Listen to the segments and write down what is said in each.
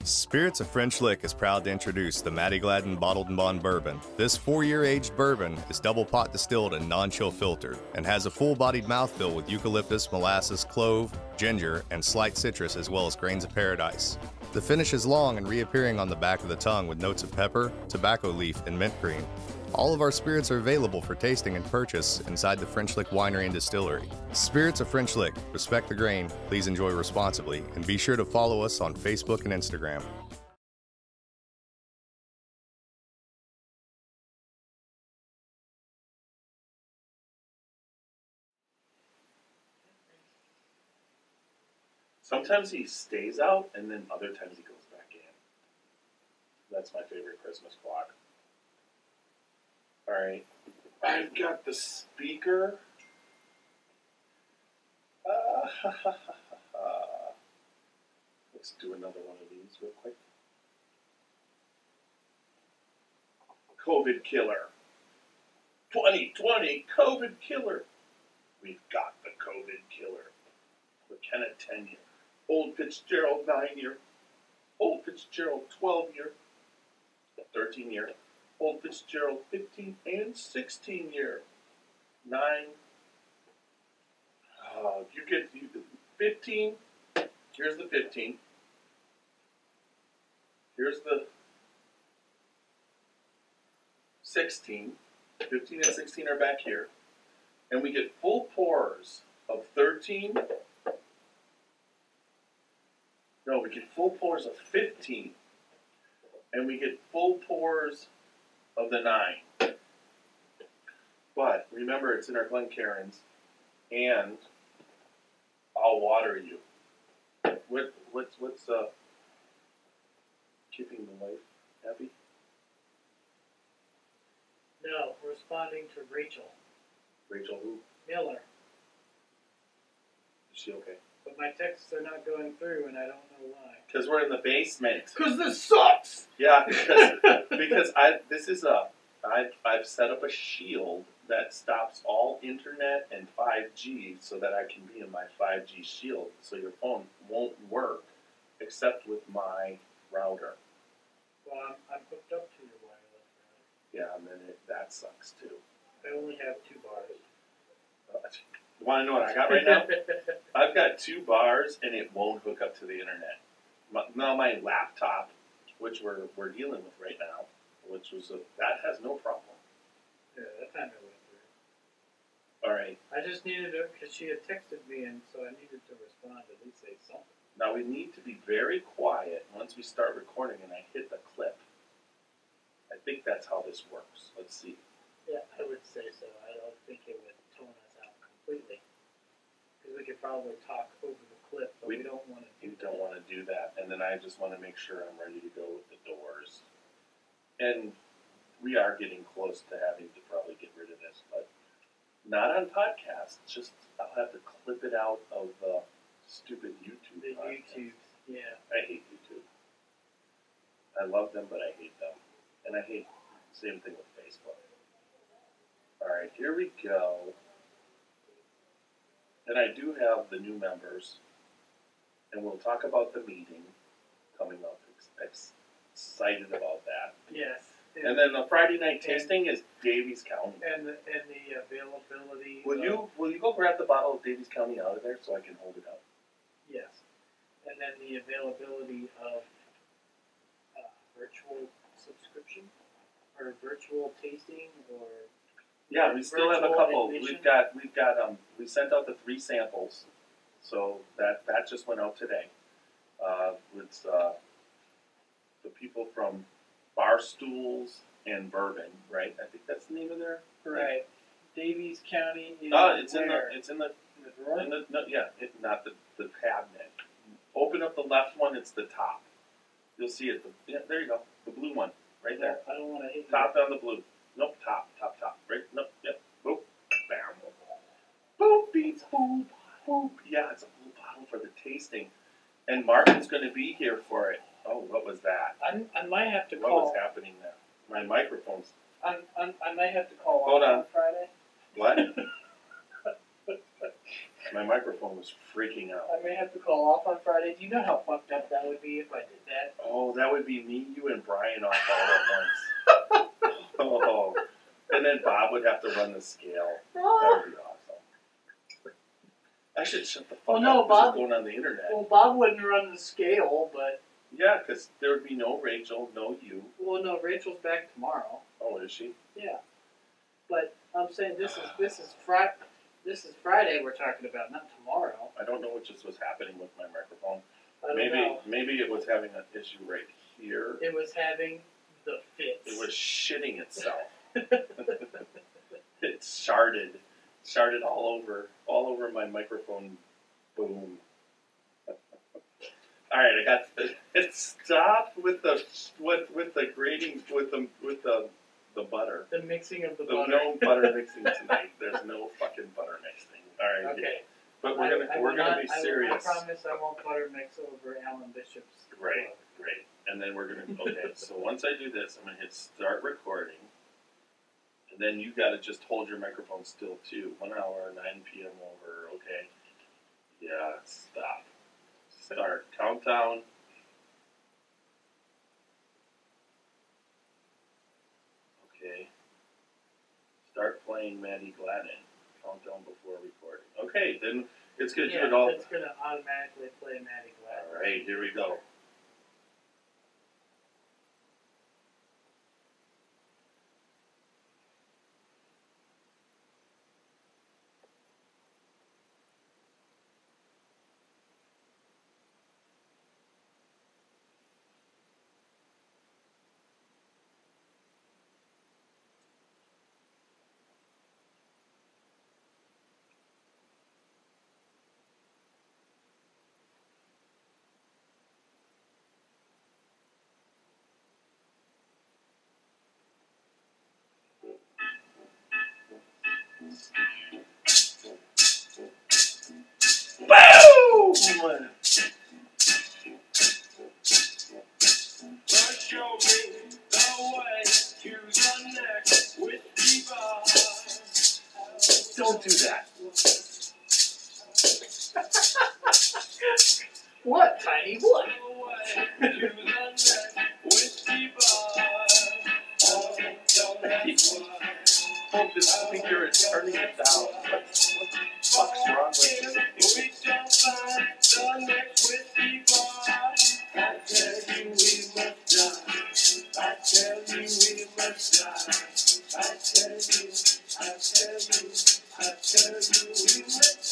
Spirits of French Lick is proud to introduce the Mattie Gadden Bottled and Bond Bourbon. This 4-year aged bourbon is double pot distilled and non-chill filtered and has a full-bodied mouthfeel with eucalyptus, molasses, clove, ginger, and slight citrus as well as grains of paradise. The finish is long and reappearing on the back of the tongue with notes of pepper, tobacco leaf, and mint cream. All of our spirits are available for tasting and purchase inside the French Lick Winery and Distillery. Spirits of French Lick. Respect the grain, please enjoy responsibly, and be sure to follow us on Facebook and Instagram. Sometimes he stays out, and then other times he goes back in. That's my favorite Christmas clock. All right, I've got the speaker. Let's do another one of these real quick. COVID killer. 2020 COVID killer. We've got the COVID killer. McKenna 10-year. Old Fitzgerald 9-year. Old Fitzgerald 12-year. 13-year. Old Fitzgerald 15 and 16-year. 9. You get 15. Here's the 15. Here's the 16. 15 and 16 are back here. And we get full pours of 13. No, we get full pours of 15. And we get full pours of the 9. But remember, it's in our Glencairns, and I'll water you. What's keeping the wife happy? No, responding to Rachel. Rachel who? Miller. Is she okay? But my texts are not going through, and I don't know why. Because we're in the basement. Because this sucks! Yeah, because I've set up a shield that stops all internet and 5G so that I can be in my 5G shield. So your phone won't work except with my router. Well, I'm hooked up to your wireless router. Yeah, and then that sucks too. I only have 2 bars. You want to know what I got right now? I've got 2 bars and it won't hook up to the internet. Now my laptop, which we're dealing with right now, which was that has no problem. Yeah, that time it went through. All right. I just needed to, because she had texted me, and so I needed to respond, at least say something. Now we need to be very quiet once we start recording and I hit the clip. I think that's how this works. Let's see. Yeah, I would say so. I don't think it would tone us out completely. Because we could probably talk over the clip, but we don't want to do that. We don't want to do that. And then I just want to make sure I'm ready to go with the doors. And we are getting close to having to probably get rid of this, but not on podcasts. Just I'll have to clip it out of the stupid YouTube. The podcasts. YouTube, yeah. I hate YouTube. I love them, but I hate them. And I hate same thing with Facebook. All right, here we go. And I do have the new members, and we'll talk about the meeting coming up. Excited about that. Yes. And then the Friday night tasting is Davies County. And the availability. Will you go grab the bottle of Davies County out of there so I can hold it up? Yes. And then the availability of virtual subscription or virtual tasting or. Yeah, we still have a couple. Admission? We sent out the 3 samples, so that just went out today. It's the people from Barstools and Bourbon, right? I think that's the name of their. Right. Davies County is it's where? in the drawer? not the cabinet. Open up the left one. It's the top. You'll see it. There you go. The blue one, right there. I don't want to hit Top on the blue. Nope. Top. Right. Nope. Yep. Boop. Bam. Boop. Beats. Boop. Boop. Yeah, it's a blue bottle for the tasting, and Martin's going to be here for it. Oh, what was that? I might have to What call. was happening there? My microphone's. I might have to call Hold on. Friday. What? My microphone was freaking out. I may have to call off on Friday. Do you know how fucked up that would be if I did that? Oh, that would be me, you, and Brian off all at once. Oh, and then Bob would have to run the scale. That would be awesome. I should shut the fuck Well, no, up. This is Bob- going on the internet. Well, Bob wouldn't run the scale, but Yeah, because there would be no Rachel, no you. well, no, Rachel's back tomorrow. Oh, is she? Yeah, but I'm saying this is Friday. This is Friday we're talking about, not tomorrow. I don't know what just was happening with my microphone. I don't know. Maybe it was having an issue right here. It was having the fits. It was shitting itself. It sharded all over my microphone. Boom. All right, I got it. Stopped with the grating with the butter. The mixing of the There's butter. no butter mixing tonight. There's no fucking butter mixing. All right. Okay. But we're gonna be serious. I promise I won't butter mix over Alan Bishop's. Right. And then we're gonna okay. So once I do this, I'm gonna hit start recording, and then you gotta just hold your microphone still too. 1 hour, 9 p.m. over. Okay. Yeah. Stop. Start countdown. Okay. Start playing Mattie Gadden. Countdown before recording. Okay, then it's gonna do it all. It's gonna automatically play Mattie Gadden. All right, here we go. Boom! Show me the way to the next whiskey bar. Don't do that. What, Tiny? What? The way to the next whiskey bar. Oh, don't ask why. Hold this speaker and turning it down. What the fuck's wrong with you? We shall find the next whiskey bar. I tell you we must die. I tell you we must die. I tell you we must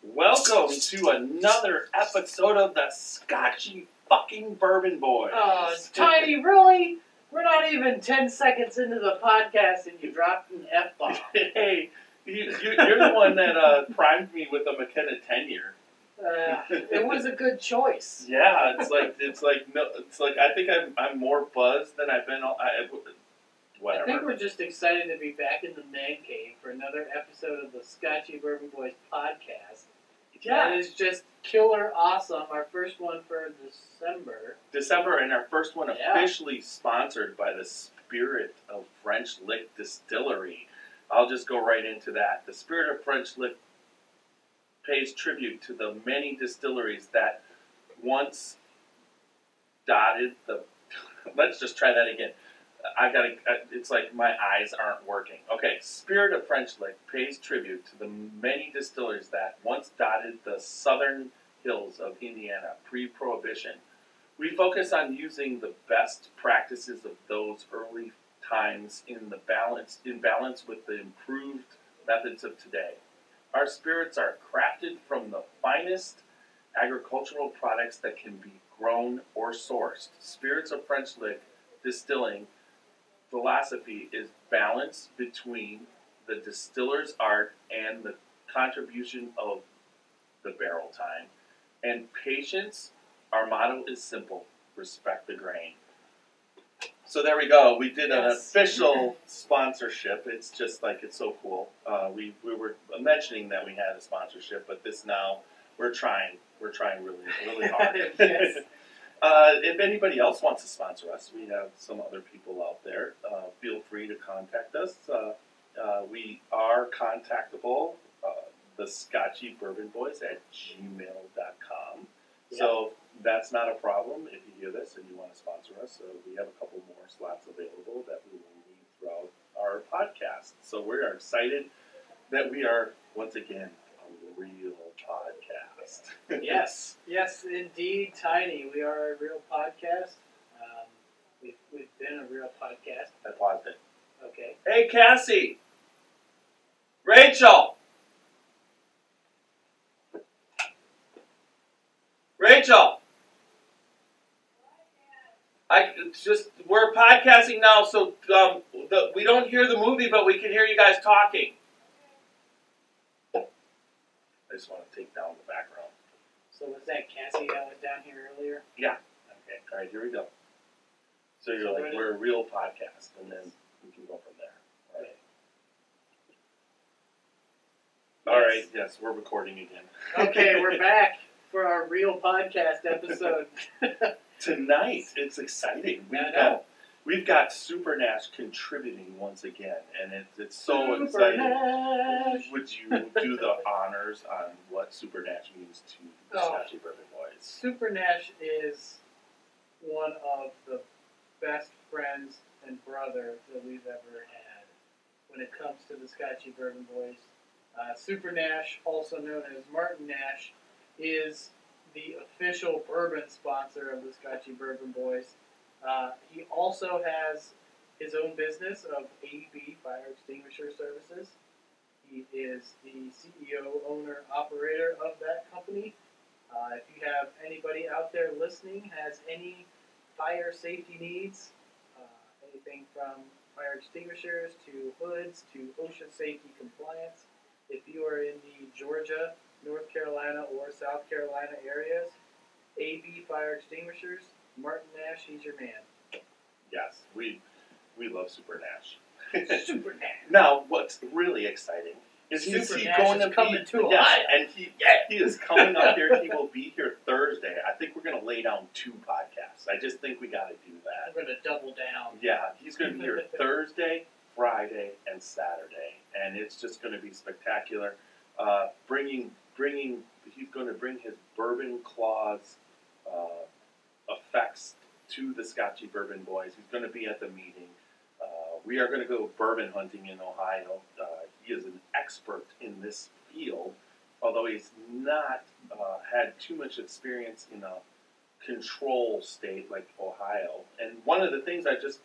die. Welcome to another episode of the Scotchy fucking Bourbon Boys. Tiny, really? We're not even 10 seconds into the podcast and you dropped an F-bomb. Hey, you're the one that primed me with a McKenna 10-year. It was a good choice. Yeah, it's like I think I'm more buzzed than I've been. Whatever. I think we're just excited to be back in the man cave for another episode of the Scotchy Bourbon Boys podcast. Yeah. That is just killer awesome. Our first one for December. And our first one officially sponsored by the Spirit of French Lick Distillery. I'll just go right into that. The Spirit of French Lick pays tribute to the many distilleries that once dotted the... Let's just try that again. It's like my eyes aren't working. Okay, Spirit of French Lick pays tribute to the many distilleries that once dotted the southern hills of Indiana pre-Prohibition. We focus on using the best practices of those early times in balance with the improved methods of today. Our spirits are crafted from the finest agricultural products that can be grown or sourced. Spirits of French Lick Distilling philosophy is balance between the distiller's art and the contribution of the barrel time. And patience, our motto is simple: respect the grain. So there we go. We did an official sponsorship. It's just like, it's so cool. We were mentioning that we had a sponsorship, but this now, we're trying really, really hard. Yes. If anybody else wants to sponsor us, we have some other people out there. Feel free to contact us We are contactable, the Scotchy Bourbon Boys at gmail.com. Yeah. So that's not a problem if you hear this and you want to sponsor us. So we have a couple more slots available that we will need throughout our podcast. So we are excited that we are, once again, a real podcast. Yes, yes, indeed, Tiny. We are a real podcast. We've been a real podcast. I paused it. Okay. Hey, Cassie! Rachel! Rachel! We're podcasting now, so we don't hear the movie, but we can hear you guys talking. I just want to take down the background. So was that Cassie that was down here earlier? Yeah. Okay. All right, here we go. So you're So like, we're a real podcast, and then we can go from there. All right. All right, yes, we're recording again. Okay, we're back for our real podcast episode. Tonight, it's exciting. We've got Super Nash contributing once again, and it's so Super exciting. Nash. Would you do the honors on what Super Nash means to the Scotchy Bourbon Boys? Super Nash is one of the best friends and brother that we've ever had when it comes to the Scotchy Bourbon Boys. Super Nash, also known as Martin Nash, is the official bourbon sponsor of the Scotchy Bourbon Boys. He also has his own business of AEB Fire Extinguisher Services. He is the CEO, owner, operator of that company. If you have anybody out there listening has any fire safety needs, anything from fire extinguishers to hoods to OSHA safety compliance, if you are in the Georgia, North Carolina, or South Carolina areas, AB Fire Extinguishers, Martin Nash, he's your man. Yes, we love Super Nash. Super Nash. Now, what's really exciting is Super he Nash going is to coming be to yes, Ohio. and he is coming up here. He will be here Thursday. I think we're going to lay down 2 podcasts. I just think we got to do that. We're going to double down. Yeah, he's going to be here Thursday, Friday, and Saturday, and it's just going to be spectacular. He's going to bring his bourbon claws effects to the Scotchy Bourbon Boys. He's going to be at the meeting. We are going to go bourbon hunting in Ohio. He is an expert in this field, although he's not had too much experience in a control state like Ohio. And one of the things I just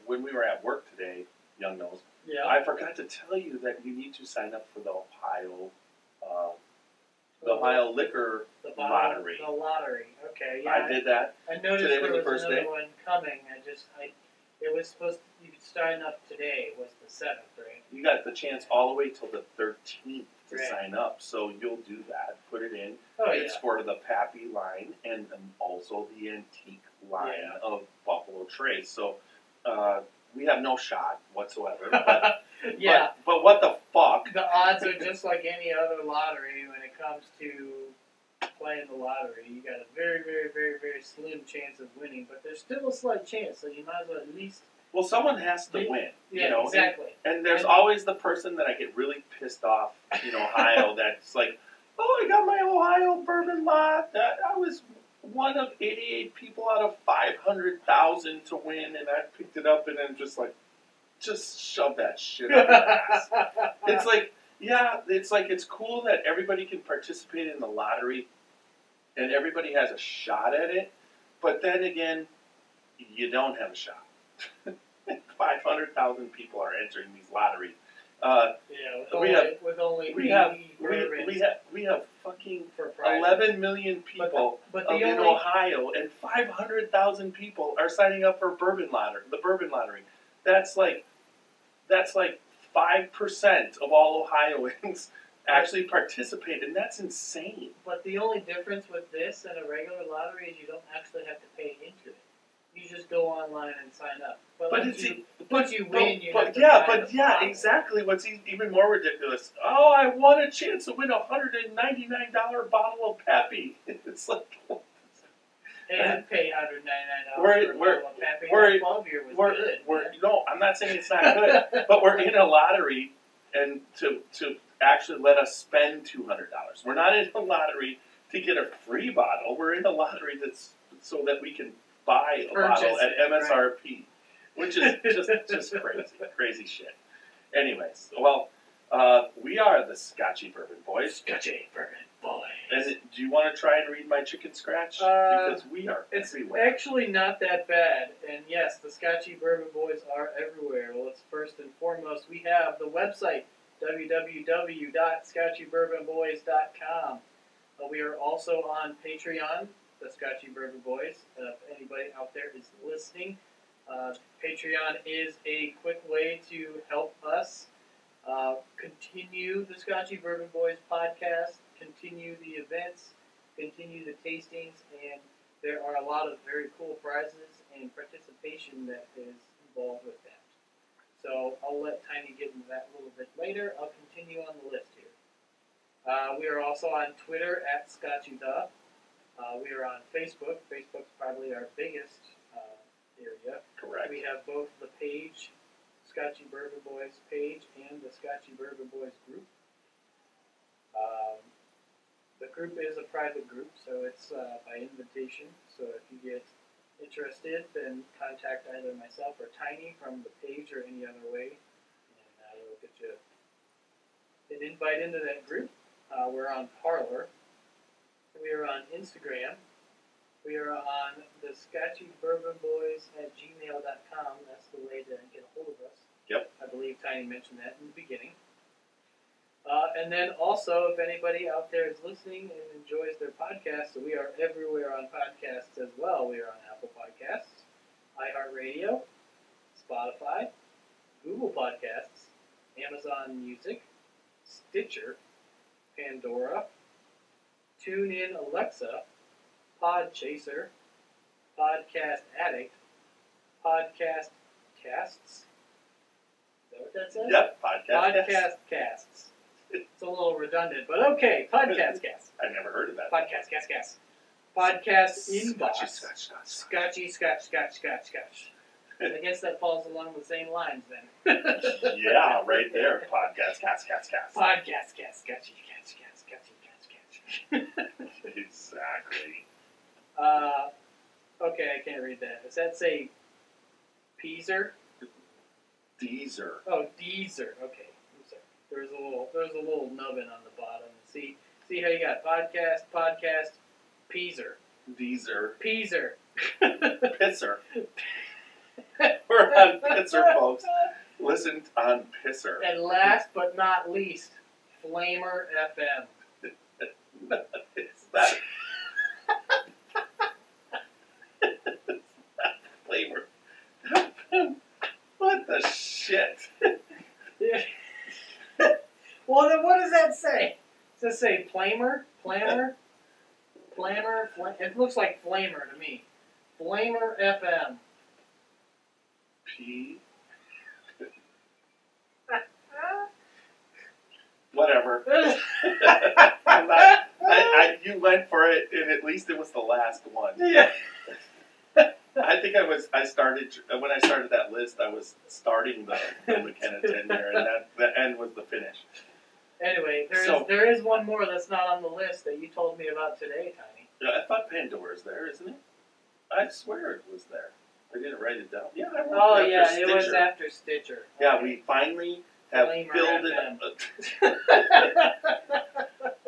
when we were at work today, Young Nose, Yeah. I forgot to tell you that you need to sign up for the Ohio liquor lottery. The lottery. Okay, yeah. I did that. I noticed Today there was was the first another day. one coming. It was supposed to, you could sign up today. It was the 7th, right? You got the chance all the way till the 13th to Right. sign up, so you'll do that. Put it in. Oh, It's yeah. for the Pappy line and also the antique line Yeah. of Buffalo Trace. So we have no shot whatsoever. But, Yeah. but what the fuck? The odds are just like any other lottery when it comes to playing the lottery. You got a very, very, very, very slim chance of winning, but there's still a slight chance, so you might as well at least... Well, someone has to Yeah. win. Yeah, you know? exactly. And there's And- always the person that I get really pissed off in Ohio that's like, oh, I got my Ohio bourbon lot. I was one of 88 people out of 500,000 to win, and I picked it up, and I'm just like, just shove that shit up your ass. It's like, yeah, it's cool that everybody can participate in the lottery, and everybody has a shot at it, but then again, you don't have a shot. 500,000 people are entering these lotteries. With only We have 80 bourbons we have fucking for prize. 11 million people But the in only... Ohio, and 500,000 people are signing up for the bourbon lottery. That's like 5% of all Ohioans actually participate, and that's insane. But the only difference with this and a regular lottery is you don't actually have to pay into it. You just go online and sign up. But once you win, you have to buy the bottle. Exactly. What's even more ridiculous? Oh, I won a chance to win $199 bottle of Pappy. It's like, Hey, I'd pay $199 We're- for a we're- bottle of Pappy. we're- That 12-year was good. man. No, I'm not saying it's not good, but we're in a lottery, and to actually let us spend $200. We're not in a lottery to get a free bottle. We're in a lottery that's so that we can buy a bottle at MSRP, which is just crazy shit. Anyways, well, we are the Scotchy Bourbon Boys. Scotchy Bourbon Boys. And do you want to try and read my chicken scratch? Because we are It's everywhere. actually not that bad. And yes, the Scotchy Bourbon Boys are everywhere. Well, let's first and foremost, we have the website, www.scotchybourbonboys.com. We are also on Patreon, the Scotchy Bourbon Boys. If anybody out there is listening, Patreon is a quick way to help us continue the Scotchy Bourbon Boys podcast, continue the events, continue the tastings, and there are a lot of very cool prizes and participation that is involved with that. So I'll let Tiny get into that a little bit later. I'll continue on the list here. We are also on Twitter at ScotchyThe. We are on Facebook. Facebook's probably our biggest area. Correct. We have both the page, Scotchy Bourbon Boys page, and the Scotchy Bourbon Boys group. The group is a private group, so it's by invitation. So if you get interested, then contact either myself or Tiny from the page or any other way, and we'll get you an invite into that group. We're on Parler. We are on Instagram. We are on the ScotchyBourbonBoys@gmail.com. That's the way to get a hold of us. Yep. I believe Tiny mentioned that in the beginning. And then also, if anybody out there is listening and enjoys their podcast, so we are everywhere on podcasts as well. We are on Apple Podcasts, iHeartRadio, Spotify, Google Podcasts, Amazon Music, Stitcher, Pandora, TuneIn Alexa, Podchaser, Podcast Addict, Podcast Casts. Is that what that says? Yep, podcast. Casts. It's a little redundant, but okay. Podcast Casts. I never heard of that. Podcast Casts. Podcast Inbox. Scotchy. Scotch. I guess that falls along the same lines then. Yeah, right there. Podcast, cast. Podcast Cast. Scotchy. Exactly. Okay, I can't read that. Does that say Peaser? Deezer. Oh, Deezer. Okay, I'm sorry. There's a little nubbin on the bottom. See how you got podcast, Peaser. Deezer. Peaser. Pisser. We're on Pisser, folks. Listen on Pisser. And last but not least, Flamer FM. It's that. Flavor. What the shit? Well, then what does that say? Does it say Flamer? It looks like Flamer to me. Flamer FM. P. Whatever. You went for it, and at least it was the last one. Yeah. I think I started when I started that list. I was starting the McKenna tenure, and the end was the finish. Anyway, there is one more that's not on the list that you told me about today, Tiny. Yeah, I thought Pandora's there, isn't it? I swear it was there. I didn't write it down. Yeah, I wrote Oh it yeah, after it was Stitcher. after Stitcher. Yeah, Okay. we finally have Flamer filled FM. it.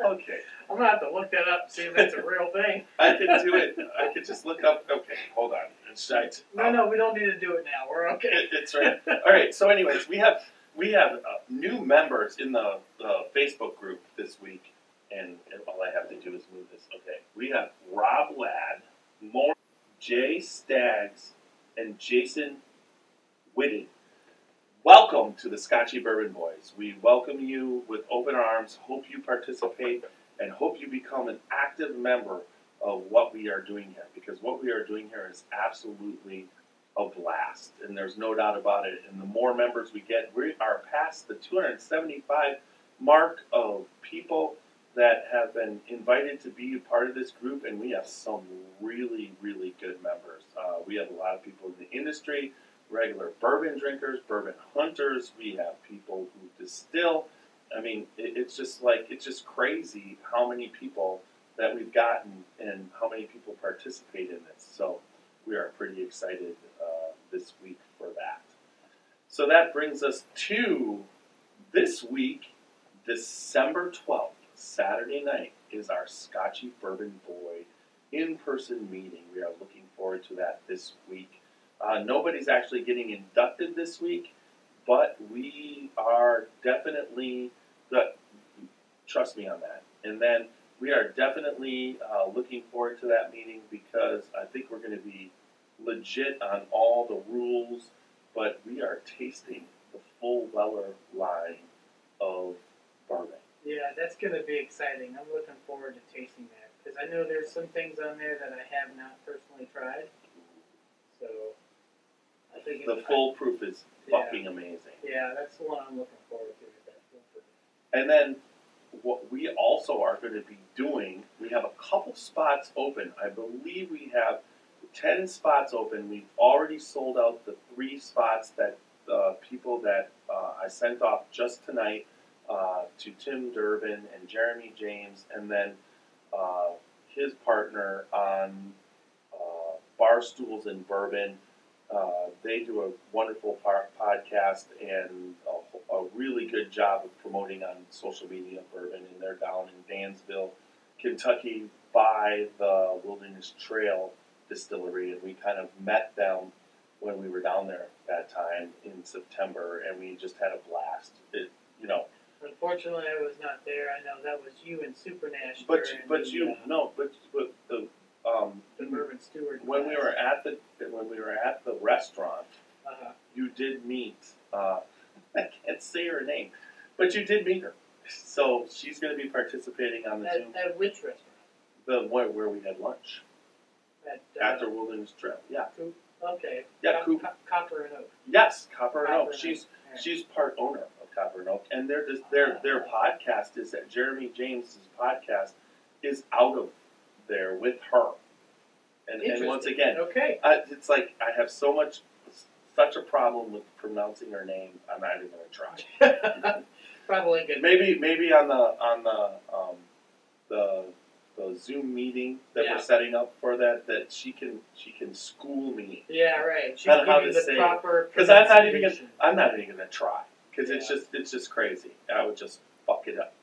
Okay, I'm gonna have to look that up, see if that's a real thing. I can do it. I could just look up. Okay, hold on. It's right. No, we don't need to do it now. We're okay. It's right. All right. So, anyways, we have new members in the Facebook group this week, and all I have to do is move this. Okay, we have Rob Ladd, Jay Staggs, and Jason Whitted. Welcome to the Scotchy Bourbon Boys. We welcome you with open arms. Hope you participate, and hope you become an active member of what we are doing here, because what we are doing here is absolutely a blast, and there's no doubt about it. And the more members we get, we are past the 275 mark of people that have been invited to be a part of this group, and we have some really, really good members. We have a lot of people in the industry, regular bourbon drinkers, bourbon hunters. We have people who distill. I mean, it's just crazy how many people that we've gotten and how many people participate in this. So we are pretty excited this week for that. So that brings us to this week, December 12th, Saturday night, is our Scotchy Bourbon Boy in-person meeting. We are looking forward to that this week. Nobody's actually getting inducted this week, but we are definitely, trust me on that. And then we are definitely looking forward to that meeting because I think we're going to be legit on all the rules, but we are tasting the full Weller line of bourbon. Yeah, that's going to be exciting. I'm looking forward to tasting that because I know there's some things on there that I have not personally tried. So I think the full proof is fucking amazing. Yeah, that's the one I'm looking forward to. Is that full proof. And then what we also are going to be doing, we have a couple spots open. I believe we have 10 spots open. We've already sold out the 3 spots that people that I sent off just tonight to Tim Durbin and Jeremy James, and then his partner on Bar Stools and Bourbon. They do a wonderful podcast and a really good job of promoting on social media bourbon, and they're down in Dansville, Kentucky, by the Wilderness Trail Distillery, and we kind of met them when we were down there that time in September, and we just had a blast. Unfortunately, I was not there. I know that was you and Super Nash. But the Bourbon Steward. when we were at the restaurant, you did meet. I can't say her name, but you did meet her. So she's going to be participating on the Zoom. At which restaurant? The one where we had lunch. After Wilderness Trail, yeah. Coop? Okay. Yeah, Coop. Copper and Oak. Yes, Copper and Oak. Right. She's part owner of Copper and Oak, and their podcast is that Jeremy James's podcast is out of there with her. And once again, okay. It's like I have such a problem with pronouncing her name. I'm not even going to try. Probably good. Maybe on the Zoom meeting that we're setting up for that she can school me. Yeah, right. She how can give to you the say proper. Because I'm not even gonna try because it's just crazy. I would just fuck it up.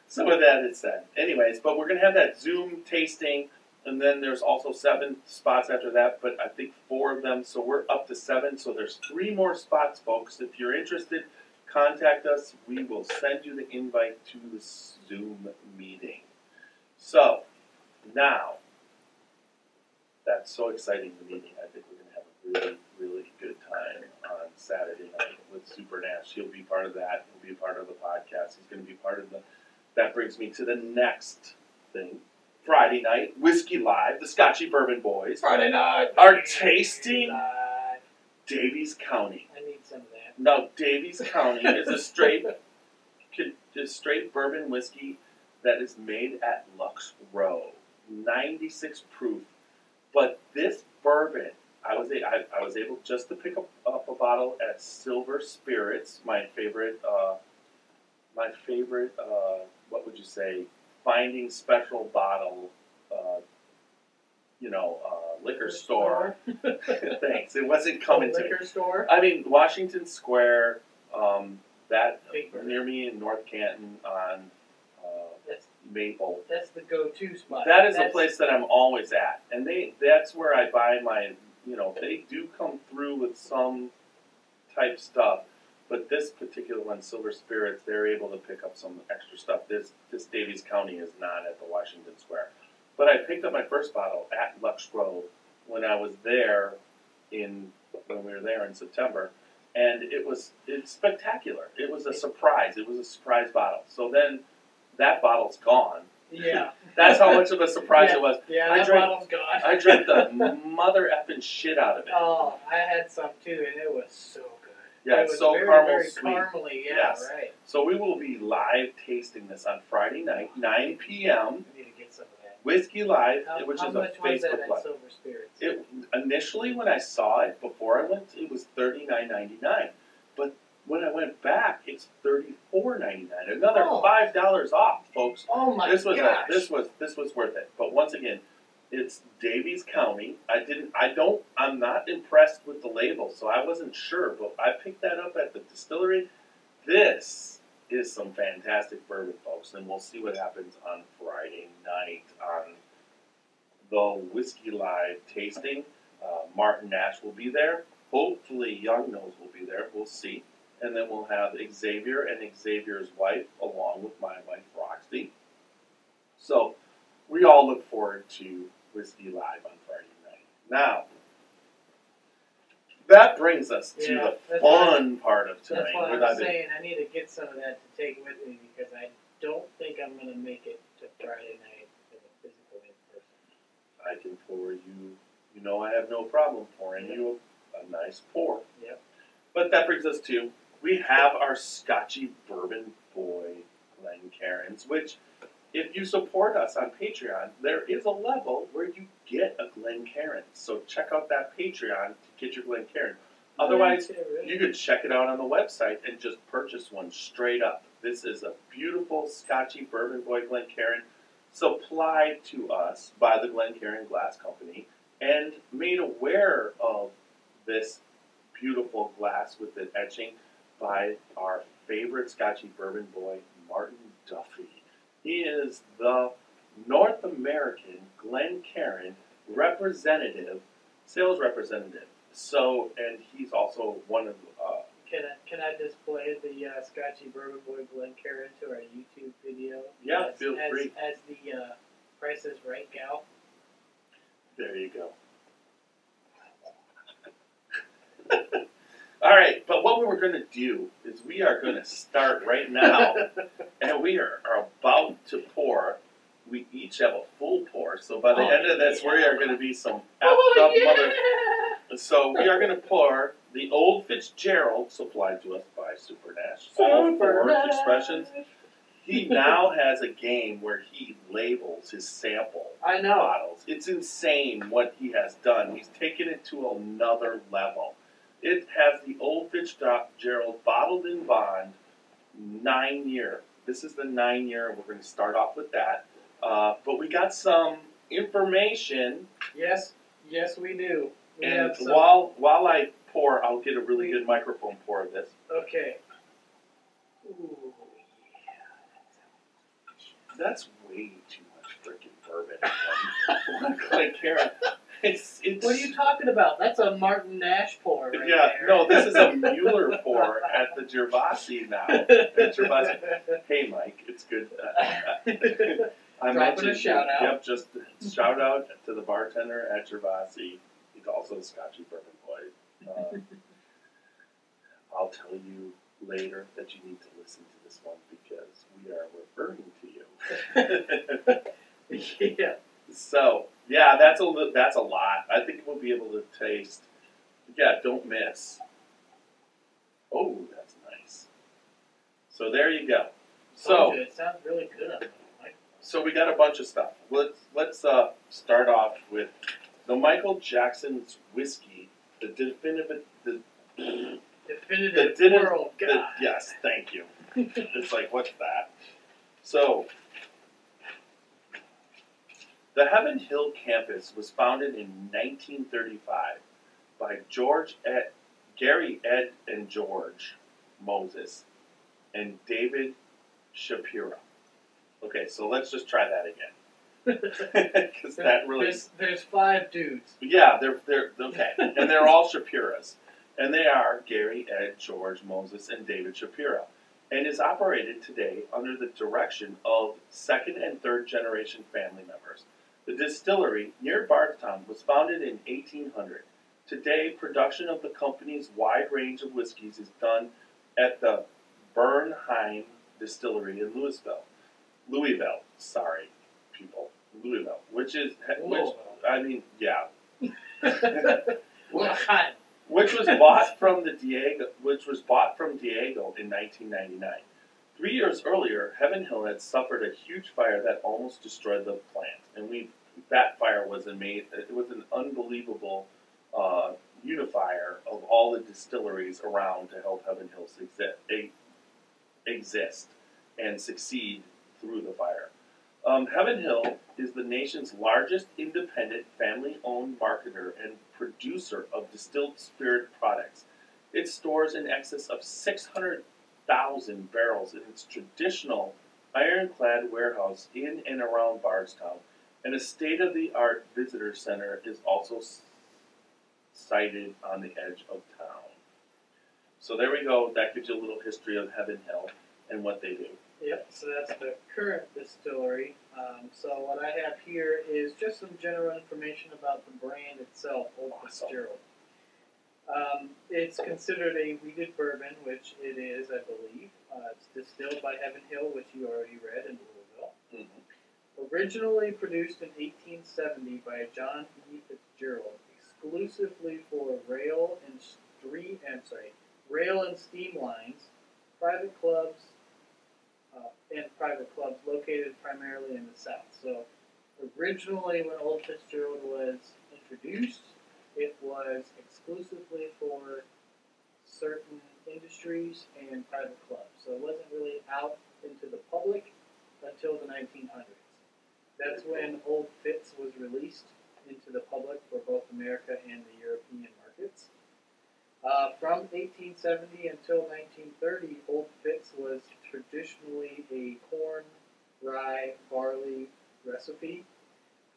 So with that it's said. Anyways, but we're gonna have that Zoom tasting, and then there's also 7 spots after that. But I think 4 of them, so we're up to 7. So there's 3 more spots, folks. If you're interested, contact us. We will send you the invite to the Zoom meeting. So, now, that's so exciting, the meeting. I think we're going to have a really, really good time on Saturday night with Super Nash. He'll be part of that. He'll be part of the podcast. He's going to be part of that brings me to the next thing. Friday night, Whiskey Live, the Scotchy Bourbon Boys. Friday night. Are tasting Davies County. I need some of that. Now, Davies County is a straight bourbon whiskey that is made at Lux Row, 96 proof. But this bourbon, I was able just to pick up a bottle at Silver Spirits, my favorite, what would you say, finding special bottle, liquor store. Thanks. It wasn't coming to me. Liquor store? I mean, Washington Square, that near me in North Canton on Maple. That's the go-to spot. That is a place that I'm always at. And that's where I buy my, they do come through with some type stuff. But this particular one, Silver Spirits, they're able to pick up some extra stuff. This Davies County is not at the Washington Square. But I picked up my first bottle at Lux Row when I was there when we were there in September. And it's spectacular. It was a surprise. It was a surprise bottle. So then that bottle's gone. Yeah. That's how much of a surprise it was. Yeah, that bottle's gone. I drank the mother effing shit out of it. Oh, I had some too, and it was so good. Yeah, It it's was so very, caramel very sweet. caramely. Yeah, Yes. right. So we will be live tasting this on Friday night, 9 p.m. I need to get some of that. Whiskey Live, which How is a much was that Facebook at Live. Silver Spirits? It initially, when I saw it before I went, it was $39.99. But when I went back, it's $34.99. Another $5 off, folks. Oh my This was gosh! this was worth it. But once again, it's Davies County. I'm not impressed with the label, so I wasn't sure. But I picked that up at the distillery. This is some fantastic bourbon, folks, and we'll see what happens on Friday night on the Whiskey Live tasting. Martin Nash will be there. Hopefully, Young Nose will be there. We'll see. And then we'll have Xavier and Xavier's wife, along with my wife, Roxy. So, we all look forward to Whiskey Live on Friday night. Now, that brings us to the fun part of tonight. That's what I'm saying. I need to get some of that to take with me because I don't think I'm going to make it to Friday night in a physical in person. I can pour you. You know I have no problem pouring you a nice pour. Yep. But that brings us to, we have our Scotchy Bourbon Boy Glencairns, which, if you support us on Patreon, there is a level where you get a Glencairn. So check out that Patreon to get your Glencairn. Otherwise, you could check it out on the website and just purchase one straight up. This is a beautiful Scotchy Bourbon Boy Glencairn supplied to us by the Glencairn Glass Company and made aware of this beautiful glass with the etching by our favorite Scotchy Bourbon Boy, Martin Duffy. He is the North American Glencairn representative, sales representative. So, and he's also one of Can I display the Scotchy Bourbon Boy Glencairn to our YouTube video? Yeah, feel free. As the Price is Right gal. There you go. All right, but what we're going to do is we are going to start right now, and we are about to pour. We each have a full pour, so by the end of this, we are going to be some effed up mother. So we are going to pour the Old Fitzgerald, supplied to us by Super Nash. All four expressions. He now has a game where he labels his sample bottles. It's insane what he has done. He's taken it to another level. It has the Old Fitzgerald bottled in bond, 9-year. This is the 9-year. We're going to start off with that. But we got some information. Yes, we do. And while I pour, I'll get a really good microphone pour of this. Okay. Ooh, yeah. That's way too much freaking bourbon. Glencairn. What are you talking about? That's a Martin Nash pour right there. No, this is a Mueller pour at the Gervasi now. Gervasi. Hey, Mike, it's good. Dropping a shout out. Yep, just shout out to the bartender at Gervasi. He's also a Scotchy Bourbon Boy. I'll tell you later that you need to listen to this one because we are referring to you. Yeah. So, yeah, that's a lot. I think we'll be able to taste. Yeah, don't miss. Oh, that's nice. So there you go. So it sounds really good on the mic. So we got a bunch of stuff. Let's start off with the Michael Jackson's whiskey, the definitive world guide. Yes, thank you. It's like, what's that? So, the Heaven Hill campus was founded in 1935 by Gary Ed and George Moses and David Shapiro. Okay, so let's just try that again. Because that really... There's 5 dudes. Yeah, they're okay. And they're all Shapiras. And they are Gary Ed, George Moses, and David Shapiro. And is operated today under the direction of second and third generation family members. The distillery near Bardstown was founded in 1800. Today, production of the company's wide range of whiskeys is done at the Bernheim Distillery in Louisville, which was bought from Diego in 1999. 3 years earlier, Heaven Hill had suffered a huge fire that almost destroyed the plant, and that fire was it was an unbelievable unifier of all the distilleries around to help Heaven Hill exist and succeed through the fire. Heaven Hill is the nation's largest independent family-owned marketer and producer of distilled spirit products. It stores in excess of 600,000 barrels in its traditional ironclad warehouse in and around Bardstown, and a state-of-the-art visitor center is also sited on the edge of town. So there we go. That gives you a little history of Heaven Hill and what they do. Yep, so that's the current distillery. So what I have here is just some general information about the brand itself, Old Fitzgerald. It's considered a wheated bourbon, which it is, I believe. It's distilled by Heaven Hill, which you already read in Louisville. Mm-hmm. Originally produced in 1870 by John E. Fitzgerald, exclusively for rail and steam lines, private clubs located primarily in the South. So originally when Old Fitzgerald was introduced, it was exclusively for certain industries and private clubs. So it wasn't really out into the public until the 1900s. That's when Old Fitz was released into the public for both America and the European markets. From 1870 until 1930, Old Fitz was traditionally a corn, rye, barley recipe.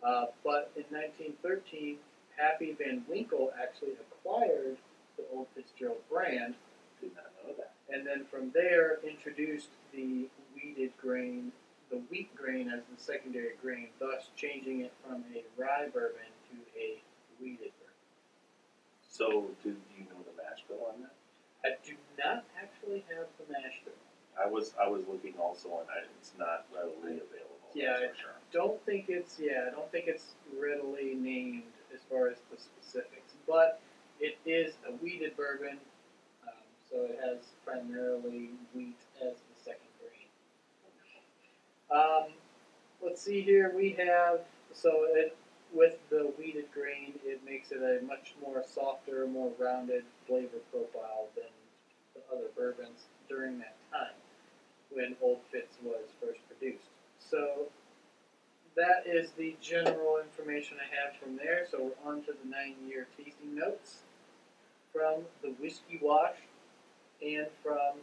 But in 1913, Pappy Van Winkle actually acquired the Old Fitzgerald brand. Did not know that. And then from there, introduced the wheated grain, the wheat grain as the secondary grain, thus changing it from a rye bourbon to a wheated bourbon. So, do you know the mash bill on that? I do not actually have the mash bill. I was looking also, and it's not readily available. Yeah, that's for sure. I don't think it's readily named as far as the specifics, but it is a wheated bourbon, so it has primarily wheat as the second grain. Let's see here. We have with the wheated grain, it makes it a much more softer, more rounded flavor profile than the other bourbons during that time when Old Fitz was first produced. So that is the general information I have from there. So we're on to the 9-year tasting notes from the Whiskey Wash and from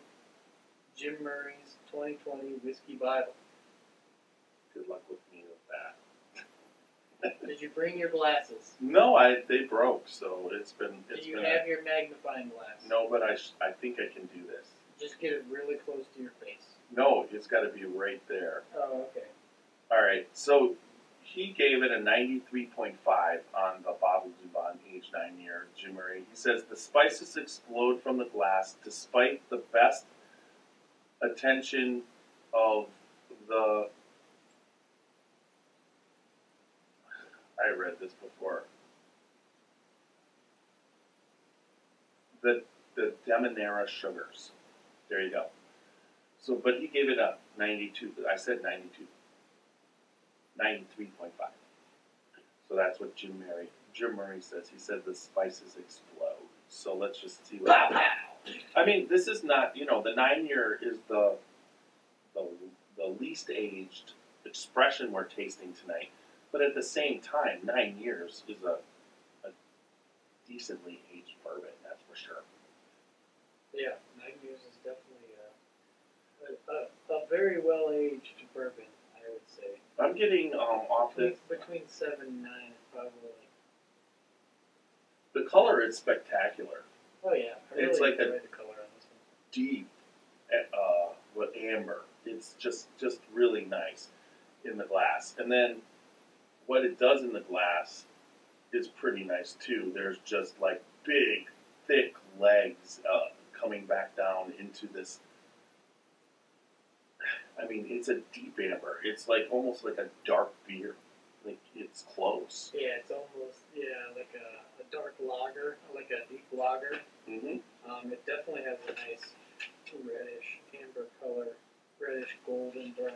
Jim Murray's 2020 Whiskey Bible. Good luck with me with that. Did you bring your glasses? No, they broke, so it's been. Do you have your magnifying glass? No, but I think I can do this. Just get it really close to your face. No, it's got to be right there. Oh, okay. All right, so he gave it a 93.5 on the bottled Bourbon, aged 9 year, Jim Murray. He says the spices explode from the glass despite the best attention of the. I read this before. The Demerara sugars. There you go. So, but he gave it a 92. I said 92. 93.5. So that's what Jim Murray says. He said the spices explode. So let's just see what. I mean, this is not. The 9 year is the least aged expression we're tasting tonight. But at the same time, 9 years is a decently aged bourbon, that's for sure. Yeah, 9 years is definitely a very well aged bourbon, I would say. I'm getting off this. Between 7 and 9 is probably. The color is spectacular. Oh yeah, I really it's like enjoy the color on this one. Deep, amber. It's just really nice in the glass, and then. What it does in the glass is pretty nice too. There's just like big, thick legs coming back down into this. I mean, it's a deep amber. It's like almost like a dark beer. Like it's close. Yeah, it's almost like a dark lager, like a deep lager. definitely has a nice reddish amber color, reddish golden brown.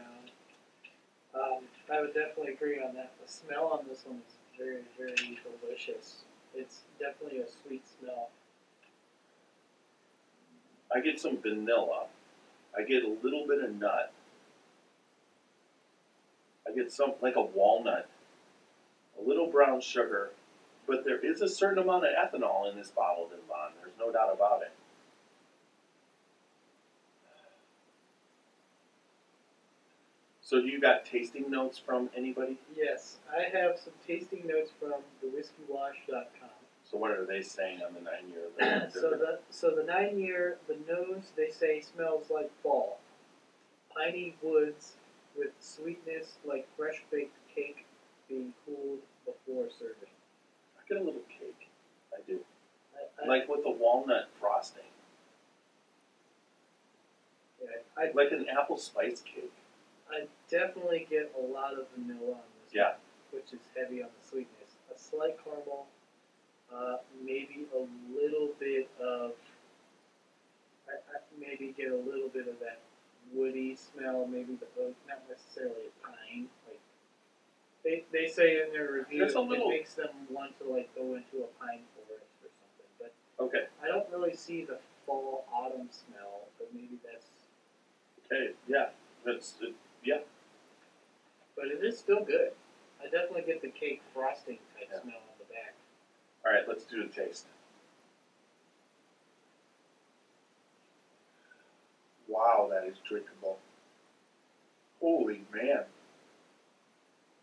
I would definitely agree on that. The smell on this one is very, very delicious. It's definitely a sweet smell. I get some vanilla. I get a little bit of nut. I get some, like a walnut. A little brown sugar. But there is a certain amount of ethanol in this bottled and bond. There's no doubt about it. So you got tasting notes from anybody? Yes, I have some tasting notes from thewhiskeywash.com. So what are they saying on the 9-year? So the 9-year, the nose, they say, smells like fall. Piney woods with sweetness like fresh baked cake being cooled before serving. I get a little cake. I do. I Like with the walnut frosting. yeah, Like an apple spice cake. I definitely get a lot of vanilla on this Yeah. one, which is heavy on the sweetness. A slight caramel, maybe a little bit of, I maybe get a little bit of that woody smell, maybe the oak, not necessarily a pine. Like they say in their review, There's a little- it makes them want to like go into a pine forest or something. But Okay. I don't really see the fall autumn smell, but maybe that's. Okay. Yeah. That's yeah. But it is still good. I definitely get the cake frosting type Yeah. smell on the back. All right. Let's do the taste. Wow, that is drinkable. Holy man.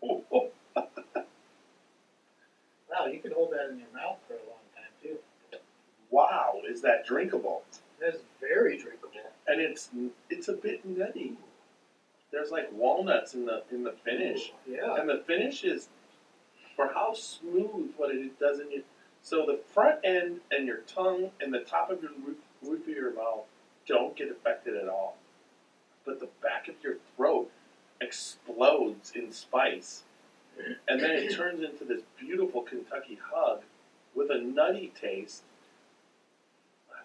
Oh, oh. Wow, you could hold that in your mouth for a long time too. Wow, is that drinkable? That's very drinkable. And it's a bit nutty. There's like walnuts in the finish. Yeah. And the finish is, for how smooth what it does in your, so the front end and your tongue and the top of your roof of your mouth don't get affected at all. But the back of your throat explodes in spice. And then it turns into this beautiful Kentucky hug with a nutty taste.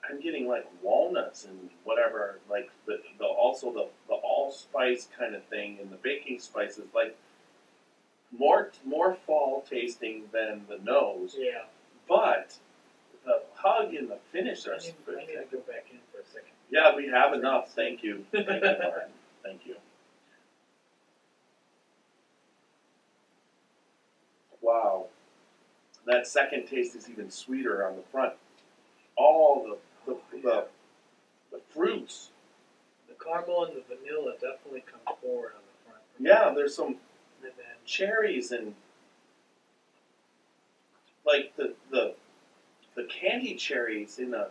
I'm getting like walnuts and whatever, like the allspice kind of thing, and the baking spices, like more fall tasting than the nose. Yeah. But the hug and the finish are I need to spectacular. go back in for a second. Yeah, we have enough. Thank you. Thank you, Martin. Thank you. Wow. That second taste is even sweeter on the front. All the fruits. The caramel and the vanilla definitely come forward on the front. Yeah, there's some And then cherries and like the candy cherries in a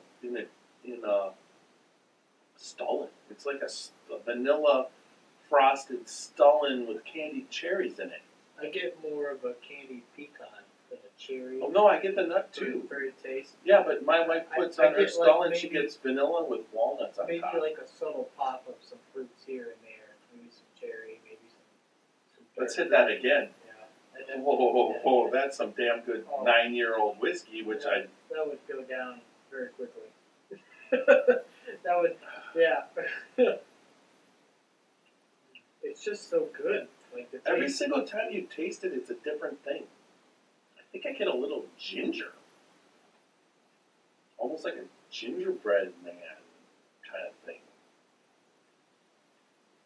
Stollen. It's like a vanilla frosted Stollen with candied cherries in it. I get more of a candied pecan than a cherry. Oh no, I get the nut too. For your taste. Yeah, but my wife puts I on her get, like, Stollen, she maybe- gets vanilla with walnuts on Maybe top. like a subtle pop of some fruits here and there. Maybe some cherry, maybe some Let's hit that again. Yeah. And then- Whoa, that's some damn good Oh. 9-year-old whiskey, which Yeah. I That would go down very quickly. That would, yeah. It's just so good. Like the every taste. single time you taste it, it's a different thing. I think I get a little ginger. Almost like a gingerbread man kind of thing.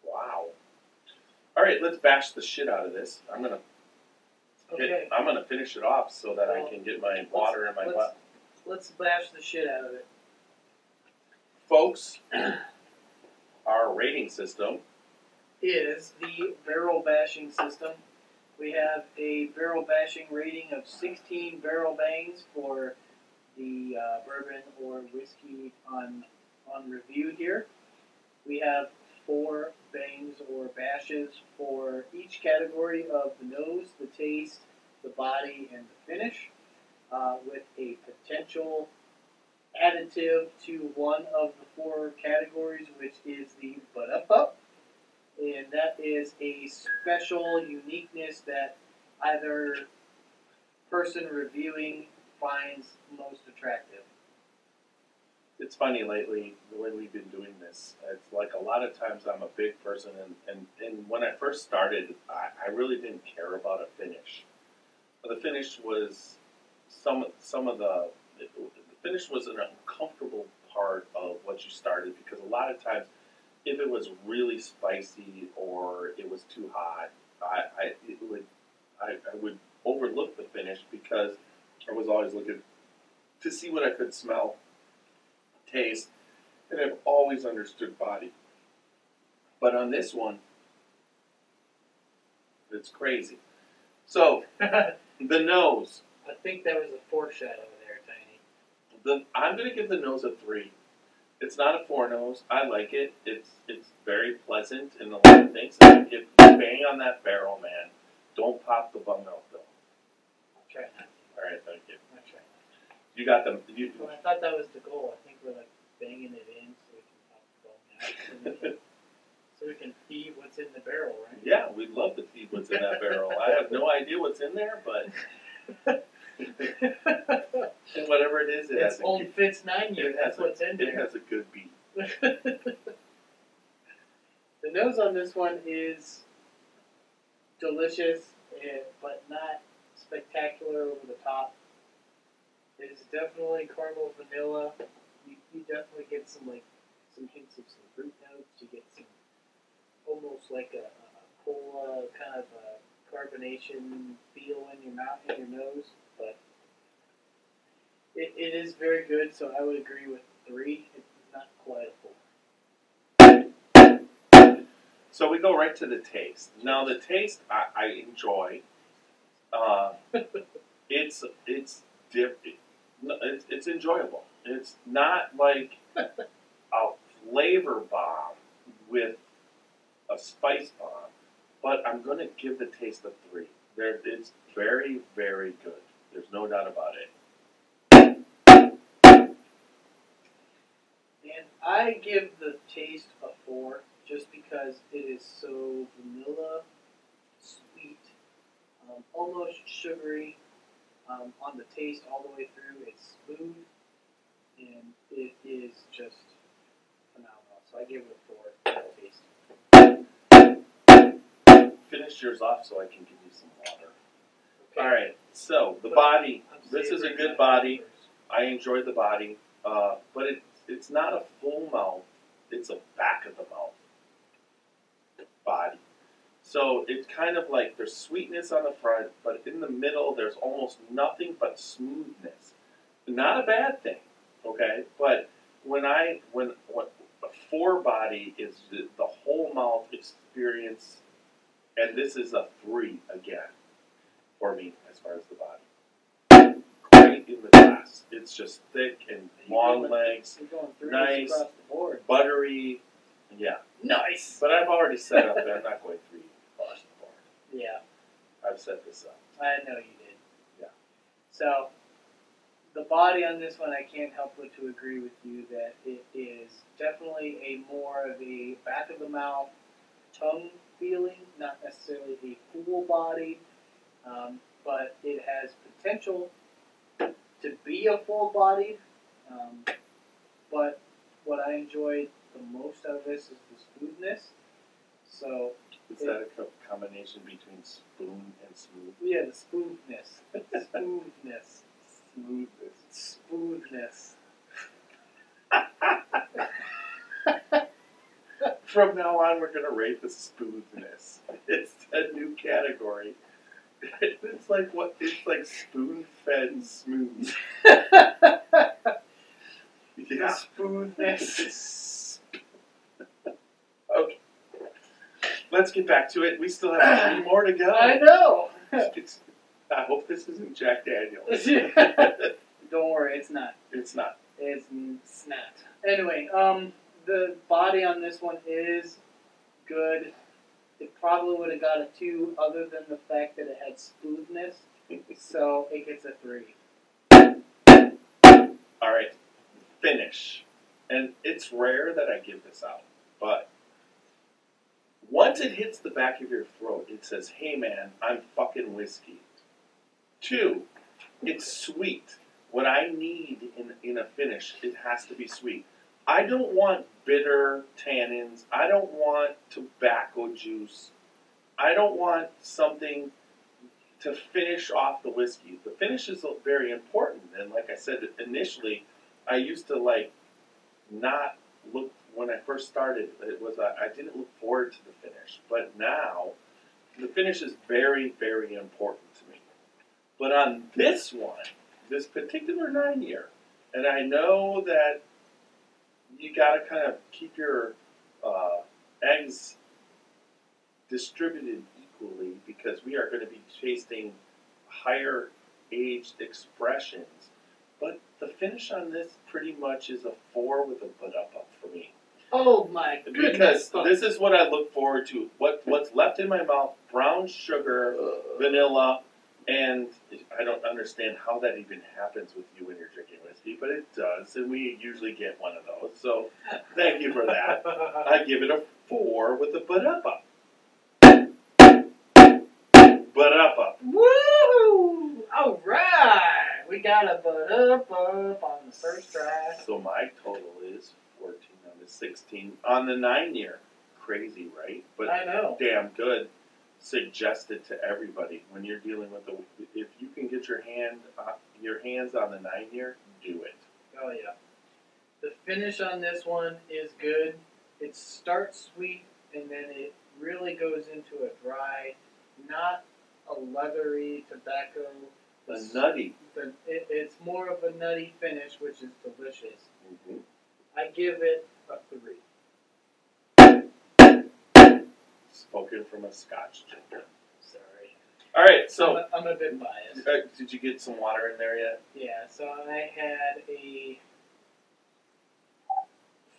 Wow. All right, let's bash the shit out of this. I'm gonna finish it off so that I can get my water in my butt. Let's bash the shit out of it. Folks, our rating system Is the barrel bashing system. We have a barrel bashing rating of 16 barrel bangs for the bourbon or whiskey on review here. We have 4 bangs or bashes for each category of the nose, the taste, the body, and the finish, with a potential additive to one of the 4 categories, which is the butt-up. And that is a special uniqueness that either person reviewing finds most attractive. it's funny lately the way we've been doing this. It's like a lot of times I'm a big person, and when I first started, I really didn't care about a finish. But the finish was some of the finish was an uncomfortable part of what you started, because a lot of times, if it was really spicy or it was too hot, I would overlook the finish because I was always looking to see what I could smell, taste, and I've always understood body. But on this one, it's crazy. So, the nose. I think that was a foreshadow there, Tiny. I'm going to give the nose a 3. It's not a 4 nose. I like it. It's very pleasant in a lot of things. And if you bang on that barrel, man, don't pop the bung out, though. I'll try not to. All right, thank you. I'll try not to. You got them. Well, I thought that was the goal. I think we're like banging it in so we can pop the bung out. So we can feed what's in the barrel, right? Yeah, we'd love to feed what's in that barrel. I have no idea what's in there, but whatever it is, it It's has a old Fitz 9 year. That's what's in It there. has a good beat. The nose on this one is delicious, but not spectacular over the top. It is definitely caramel vanilla. You definitely get some hints of some fruit notes. You get some almost like a cola kind of a carbonation feel in your mouth, in your nose, but it is very good. So I would agree with 3. It's not quite a 4. So we go right to the taste. Now the taste I enjoy. It's enjoyable. It's not like a flavor bomb with a spice bomb, but I'm going to give the taste a 3. It's very, very good. There's no doubt about it. And I give the taste a 4 just because it is so vanilla, sweet, almost sugary. On the taste all the way through, it's smooth, and it is just phenomenal. So I give it a 4 for the taste. Finish yours off so I can give you some water. Okay. All right. So the body. This is a good body. I enjoyed the body, but it's not a full mouth. It's a back of the mouth body. So it's kind of like there's sweetness on the front, but in the middle there's almost nothing but smoothness. Not a bad thing, okay? But when a 4 body is the whole mouth experience, and this is a 3 again for me as far as the body. Great in the glass. It's just thick and long legs, You're going 3s nice, across the board. buttery, yeah. Nice. But I've already set up that I'm not going 3 across the board. Yeah, I've set this up. I know you did. Yeah. So the body on this one, I can't help but to agree with you that it is definitely a more of a back of the mouth tongue feeling, not necessarily a full body, but it has potential to be a full bodied. But what I enjoyed the most out of this is the smoothness. So Is that a combination between spoon and smooth? yeah, the smoothness, smoothness, Smoothness. smoothness. From now on, we're going to rate the smoothness. It's a new category. It's like what? It's like spoon-fed smooth. Yeah. Smoothness. Okay. Let's get back to it. We still have 3 more to go. I know. I hope this isn't Jack Daniels. Don't worry, it's not. It's not. It's not. Anyway, the body on this one is good. It probably would have got a 2 other than the fact that it had smoothness. So it gets a 3. All right. Finish. And it's rare that I give this out, but once it hits the back of your throat, it says, hey man, I'm fucking whiskey. 2, it's sweet. what I need in a finish, it has to be sweet. I don't want bitter tannins. I don't want tobacco juice. I don't want something to finish off the whiskey. The finish is very important. And like I said initially, I used to not look, when I first started, I didn't look forward to the finish. But now, the finish is very, very important to me. But on this one, this particular 9-year, and I know that you got to kind of keep your eggs distributed equally because we are going to be tasting higher aged expressions. But the finish on this pretty much is a 4 with a butt up for me. Oh my goodness! Because this is what I look forward to. What's left in my mouth: brown sugar, vanilla, and I don't understand how that even happens with you when you're drinking whiskey, but it does, and we usually get one of those. So thank you for that. I give it a 4 with a butt up. Butt up. Woo! All right, we got a butt up on the first try. So my total is 14 on the 16 on the 9-year. Crazy, right? But I know. Damn good. Suggested to everybody when you're dealing with if you can get your hands on the 9-year, do it. Oh yeah. The finish on this one is good. It starts sweet and then it really goes into a dry, not a leathery tobacco. The nutty. It's more of a nutty finish, which is delicious. Mm-hmm. I give it a 3. Spoken from a Scotch drinker. Sorry. All right, so I'm a bit biased. Did you get some water in there yet? Yeah, so I had a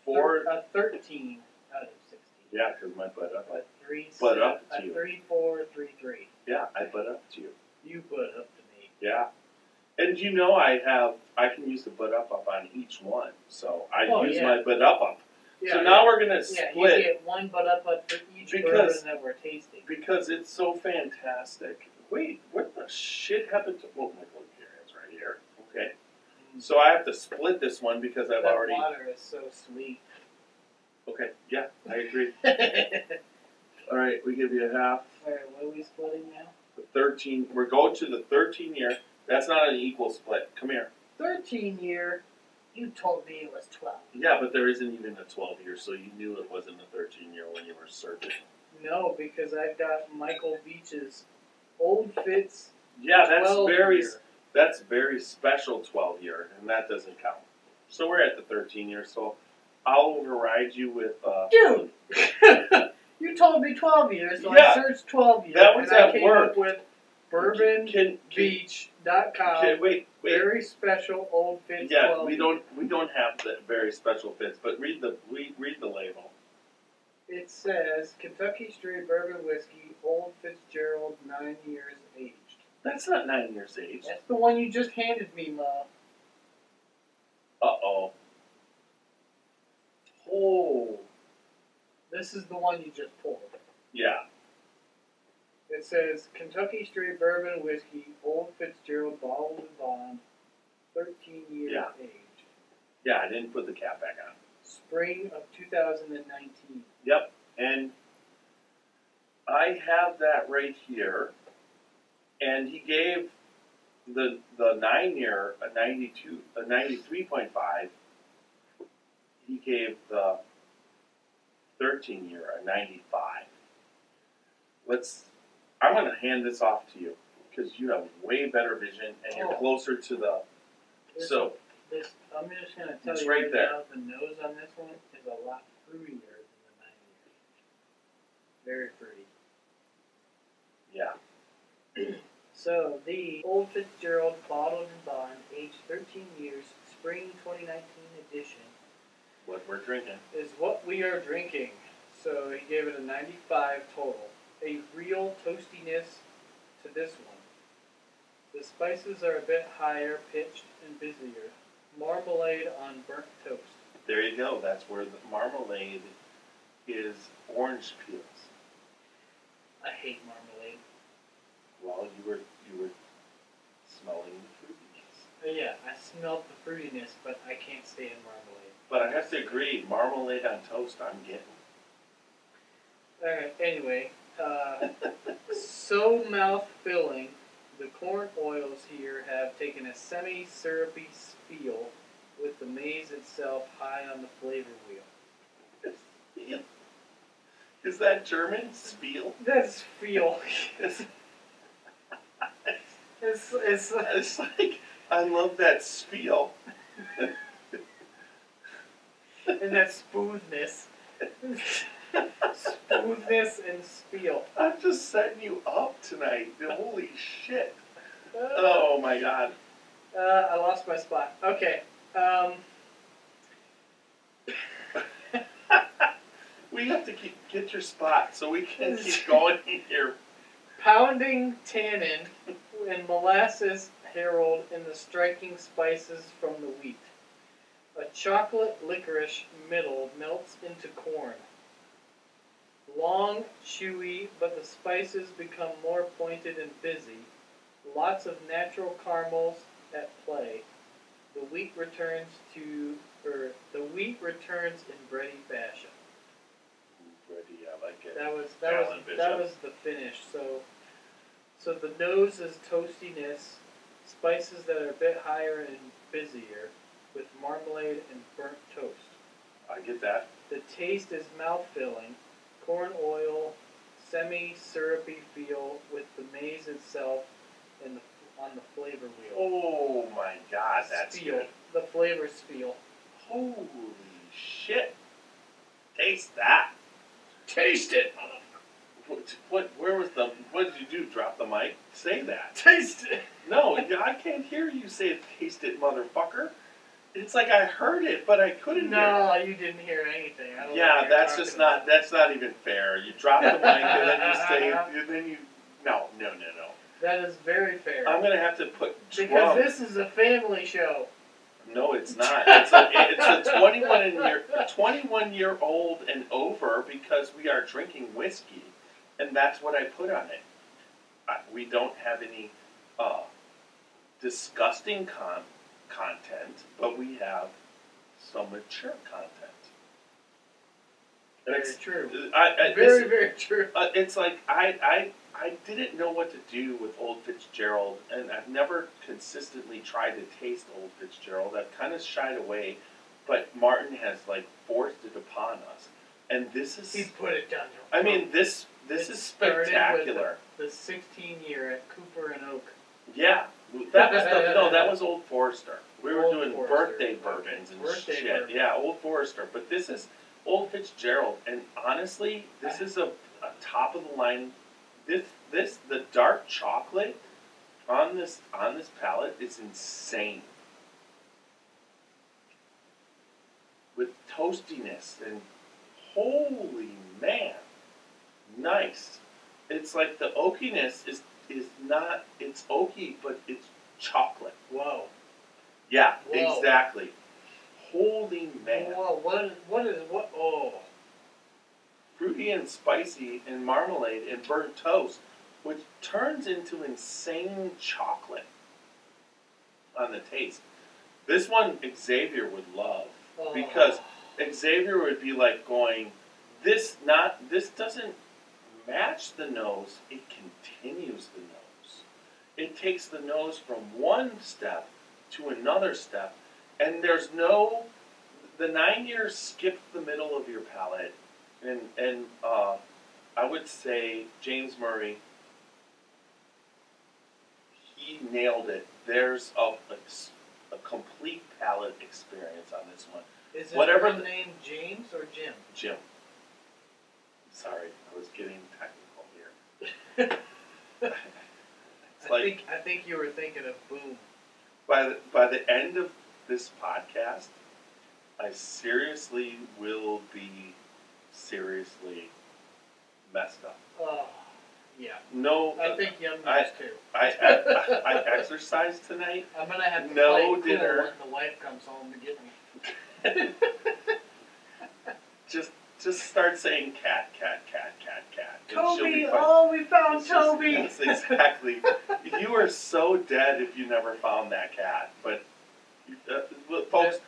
13 out of 16. Yeah, because my butt up. But 3, butt up to a you. 3, 4, 3, 3. Yeah, I butt up to you. You butt up to me. Yeah. And you know I can use the butt up on each one. So I use my butt up. Yeah, so now we're going to you split. get one butt up for each bourbon that we're tasting. Because it's so fantastic. Wait, what the shit happened to... Oh, my Glencairn's right here. Okay. So I have to split this one because I've that already... water is so sweet. Okay, yeah, I agree. All right, we give you a half. All right, what are we splitting now? The 13... We're going to the 13-year. That's not an equal split. Come here. 13-year... You told me it was 12. Yeah, but there isn't even a 12-year, so you knew it wasn't a 13-year when you were searching. No, because I've got Michael Beach's Old Fitz. Yeah, that's 12-year. very special 12-year, and that doesn't count. So we're at the 13-year, so I'll override you with... Dude! You told me 12 years, so Yeah. I searched 12 years. That was and I at came work. up with bourbonbeach.com. Okay, wait. Very special Old Fitz. Yeah, 12 we don't have the very special fits, but read the label. It says Kentucky Straight Bourbon Whiskey, Old Fitzgerald, 9 years aged. That's not 9 years aged. That's the one you just handed me, Ma. Uh-oh. Oh. This is the one you just pulled. Yeah. It says Kentucky Straight Bourbon Whiskey, Old Fitzgerald, bottled and bond, 13 years aged. Yeah, I didn't put the cap back on. Spring of 2019. Yep, and I have that right here. And he gave the 9-year a 93.5. He gave the 13-year a 95. I'm going to hand this off to you because you have way better vision and you're closer to the. I'm just going to tell you right there. now, the nose on this one is a lot fruitier than the 9 year. Very fruity. Yeah. So, the Old Fitzgerald Bottled and Bond, aged 13 years, Spring 2019 edition. What we're drinking. Is what we are drinking. So, he gave it a 95 total. A real toastiness to this one. The spices are a bit higher pitched and busier. Marmalade on burnt toast. There you go. That's where the marmalade is orange peels. I hate marmalade. Well, you were smelling the fruitiness. Yeah, I smelled the fruitiness, but I can't stand marmalade. But I have to agree, marmalade on toast, I'm getting. Alright, anyway, so mouth-filling, the corn oils here have taken a semi-syrupy spiel with the maize itself high on the flavor wheel. Spiel. Is that German? Spiel? That's spiel. It's It's like, I love that spiel. and that smoothness. Smoothness and spiel. I'm just setting you up tonight. Holy shit. Oh my god. I lost my spot. Okay. We have to get your spot so we can keep going here. Pounding tannin and molasses herald in the striking spices from the wheat. A chocolate licorice middle melts into corn. Long, chewy, but the spices become more pointed and busy. Lots of natural caramels at play. The wheat returns in bready fashion. Ready, I like it. That was the finish. So the nose is toastiness, spices that are a bit higher and busier, with marmalade and burnt toast. I get that. The taste is mouth-filling, corn oil, semi-syrupy feel with the maize itself and on the flavor wheel. Oh my god, that's spiel. good. The flavor spiel. Holy shit. Taste that. Taste it! What did you do? Drop the mic? Say that. Taste it! No, I can't hear you say taste it, motherfucker. It's like I heard it, but I couldn't hear it. No, you didn't hear anything. I don't know Yeah, what you're that's talking just about. that's not even fair. You drop the mic and then you say, no. That is very fair. I'm going to have to put because drums. this is a family show. No, it's not. It's a 21-year-old and over because we are drinking whiskey, and that's what I put on it. We don't have any disgusting content, but we have some mature content. Very true. Very true. It's like I didn't know what to do with Old Fitzgerald, and I've never consistently tried to taste Old Fitzgerald. I've kind of shied away, but Martin has forced it upon us, and this is. He put it down. I mean, this is spectacular. With the 16-year at Cooper and Oak. Yeah, that was Old Forester. We were doing Forester. Birthday bourbons and shit. Bourbon. Yeah, Old Forester, but this is Old Fitzgerald, and honestly, this is a top of the line. The dark chocolate on this palate is insane. With toastiness and holy man, nice. It's like the oakiness is not, it's oaky, but it's chocolate. Whoa. Yeah, Whoa. exactly. Holy man. Whoa, what? Oh. Fruity and spicy and marmalade and burnt toast, which turns into insane chocolate on the taste. This one Xavier would love because Xavier would be like going, this doesn't match the nose, it continues the nose. It takes the nose from one step to another step, and there's no, the 9 years skipped the middle of your palate. And I would say James Murray, he nailed it. There's a complete palate experience on this one. Is his real name James or Jim? Jim. Sorry, I was getting technical here. I think you were thinking of Boom. By the end of this podcast, I seriously will be seriously messed up. Oh, yeah. No. I think Yum knows too. I exercised tonight. I'm gonna have to no play dinner. Cool when the wife comes home to get me. Just start saying cat, cat, cat, cat, cat. she'll be Toby! fine. Oh, we found It's just- Toby! Yes, exactly. You are so dead if you never found that cat. But, folks,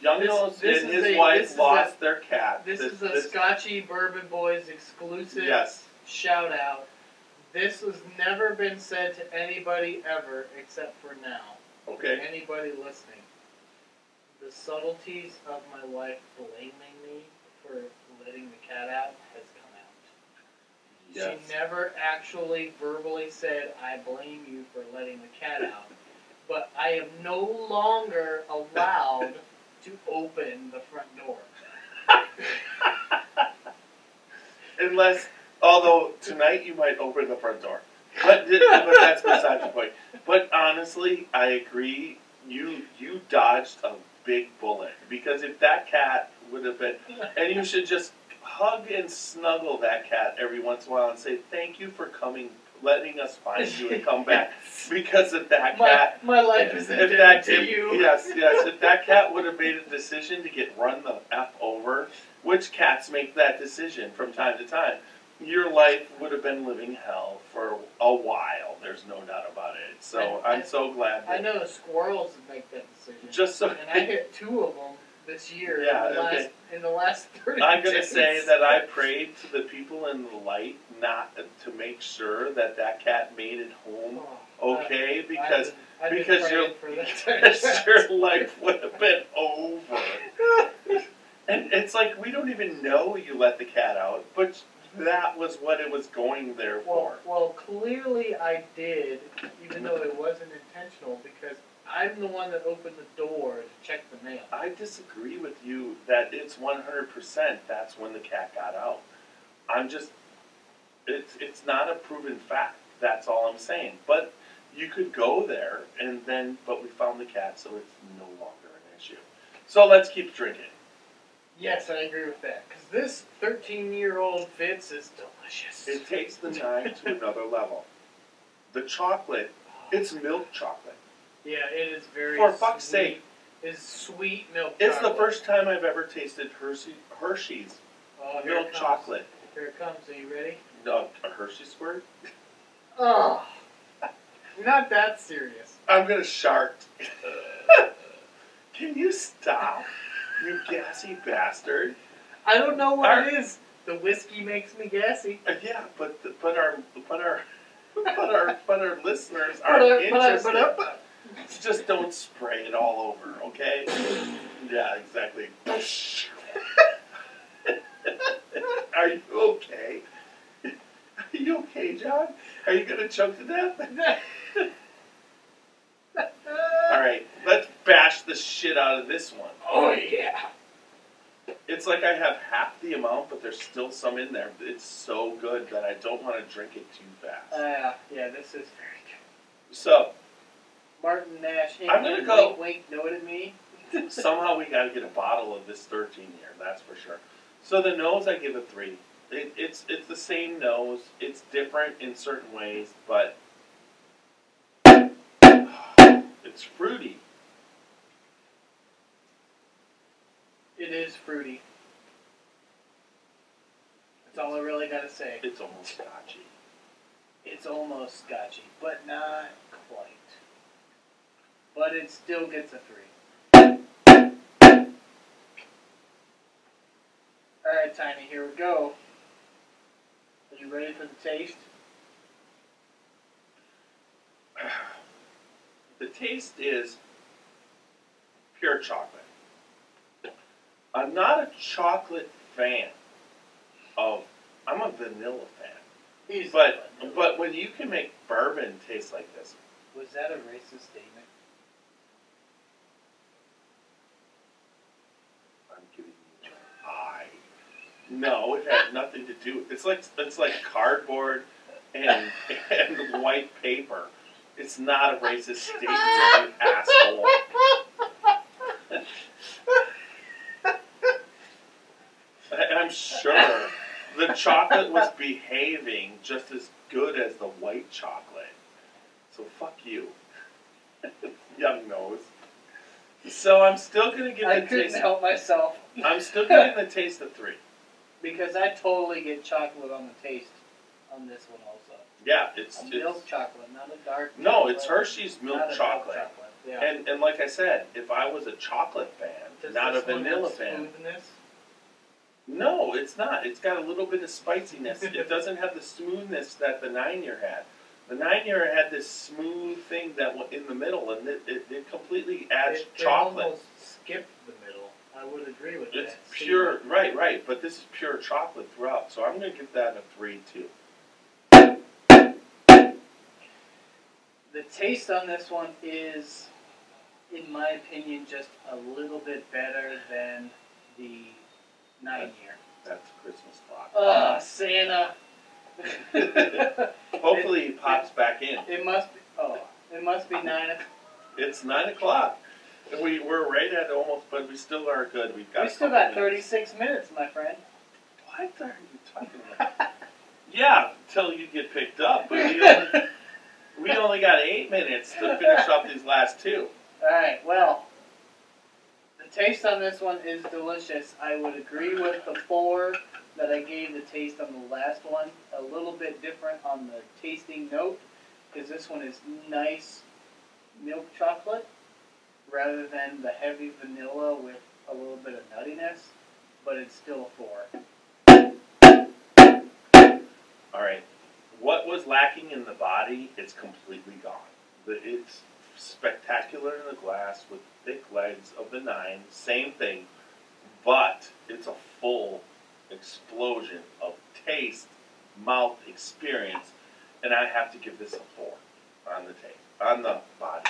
Young Nose this and is his a- wife this is lost their cat. This is a Scotchy Bourbon Boys exclusive Yes. shout out. This has never been said to anybody ever except for now. Okay. For anybody listening. The subtleties of my wife blaming me for letting the cat out has come out. Yes. She never actually verbally said, I blame you for letting the cat out. But I am no longer allowed to open the front door. Unless, although tonight you might open the front door. But that's beside the point. But honestly, I agree. You dodged a big bullet. Because if that cat would have been... And you should just hug and snuggle that cat every once in a while and say, thank you for coming, letting us find you and come back. Because if that cat... My life is if indebted that to you. Yes. If that cat would have made a decision to get run the F over, which cats make that decision from time to time, your life would have been living hell for a while. There's no doubt about it. So I'm so glad that... I know squirrels make that decision. Just so... And I hit 2 of them this year in the last 30 I'm going to days. say that I prayed to the people in the light not to make sure that that cat made it home okay, because I've been because praying for that. your life would have been over. And it's like, we don't even know you let the cat out, but that was what it was going there for. Well, clearly I did, even though it wasn't intentional, because I'm the one that opened the door to check the mail. I disagree with you that it's 100% that's when the cat got out. I'm just, it's not a proven fact. That's all I'm saying. But you could go there and then, but we found the cat, so it's no longer an issue. So let's keep drinking. Yes, I agree with that. Because this 13-year-old Fitz is delicious. It takes the 9 to another level. The chocolate, it's milk chocolate. Yeah, it is very For fuck's sake. It's sweet milk It's chocolate. the first time I've ever tasted Hershey's Here milk it comes. chocolate. Here it comes. Are you ready? No, a Hershey squirt? Oh, not that serious. I'm gonna shark. Can you stop, you gassy bastard? I don't know what it is. The whiskey makes me gassy. Yeah, but our listeners are interested. Just don't spray it all over, okay? Yeah, exactly. Are you okay? Are you okay, John? Are you gonna choke to death? Alright, let's bash the shit out of this one. Oh, yeah. It's like I have half the amount, but there's still some in there. It's so good that I don't want to drink it too fast. Yeah, this is very good. So, Martin Nash. Hey, I'm gonna go. Wink, know what it means? Somehow we got to get a bottle of this 13-year, that's for sure. So the nose, I give a 3. It's the same nose. It's different in certain ways, but it's fruity. It is fruity. That's all I really got to say. It's almost scotchy. It's almost scotchy, but not quite. But it still gets a 3. Alright, Tiny, here we go. Are you ready for the taste? The taste is pure chocolate. I'm not a chocolate fan I'm a vanilla fan. But when you can make bourbon taste like this. Was that a racist statement? I'm giving you an eye. No, it had nothing to do. It's like cardboard and white paper. It's not a racist statement, you asshole. I'm sure the chocolate was behaving just as good as the white chocolate. So fuck you. Young Nose. So I'm still going to give I the couldn't taste... help myself. I'm still giving the taste a 3. Because I totally get chocolate on the taste. on this one also. Yeah, A it's milk chocolate, not a dark. no, chocolate, it's Hershey's milk not a chocolate. Milk chocolate. Yeah. And like I said, if I was a chocolate fan, Does not a this one vanilla have fan. smoothness? No, it's not. It's got a little bit of spiciness. It doesn't have the smoothness that the 9-year had. The 9-year had this smooth thing that went in the middle, and it completely adds It chocolate. almost skipped the middle. I would agree with It's that. pure, right. But this is pure chocolate throughout, so I'm going to give that a 3 too. The taste on this one is, in my opinion, just a little bit better than the 9-year. That's a Christmas clock. Ugh, Santa. Hopefully he pops back in. It must be. Oh, it must be 9 o'clock. It's 9 o'clock. We're right at almost, but we still are good. We still got 36 minutes, my friend. What are you talking about? Yeah, until you get picked up. But we only got 8 minutes to finish off these last 2. Alright, well, the taste on this one is delicious. I would agree with the 4 that I gave the taste on the last one. A little bit different on the tasting note, because this one is nice milk chocolate rather than the heavy vanilla with a little bit of nuttiness, but it's still a 4. Alright, what was lacking in the body, it's completely gone. It's spectacular in the glass with thick legs of the 9, same thing, but it's a full explosion of taste, mouth experience, and I have to give this a 4 on the taste, on the body.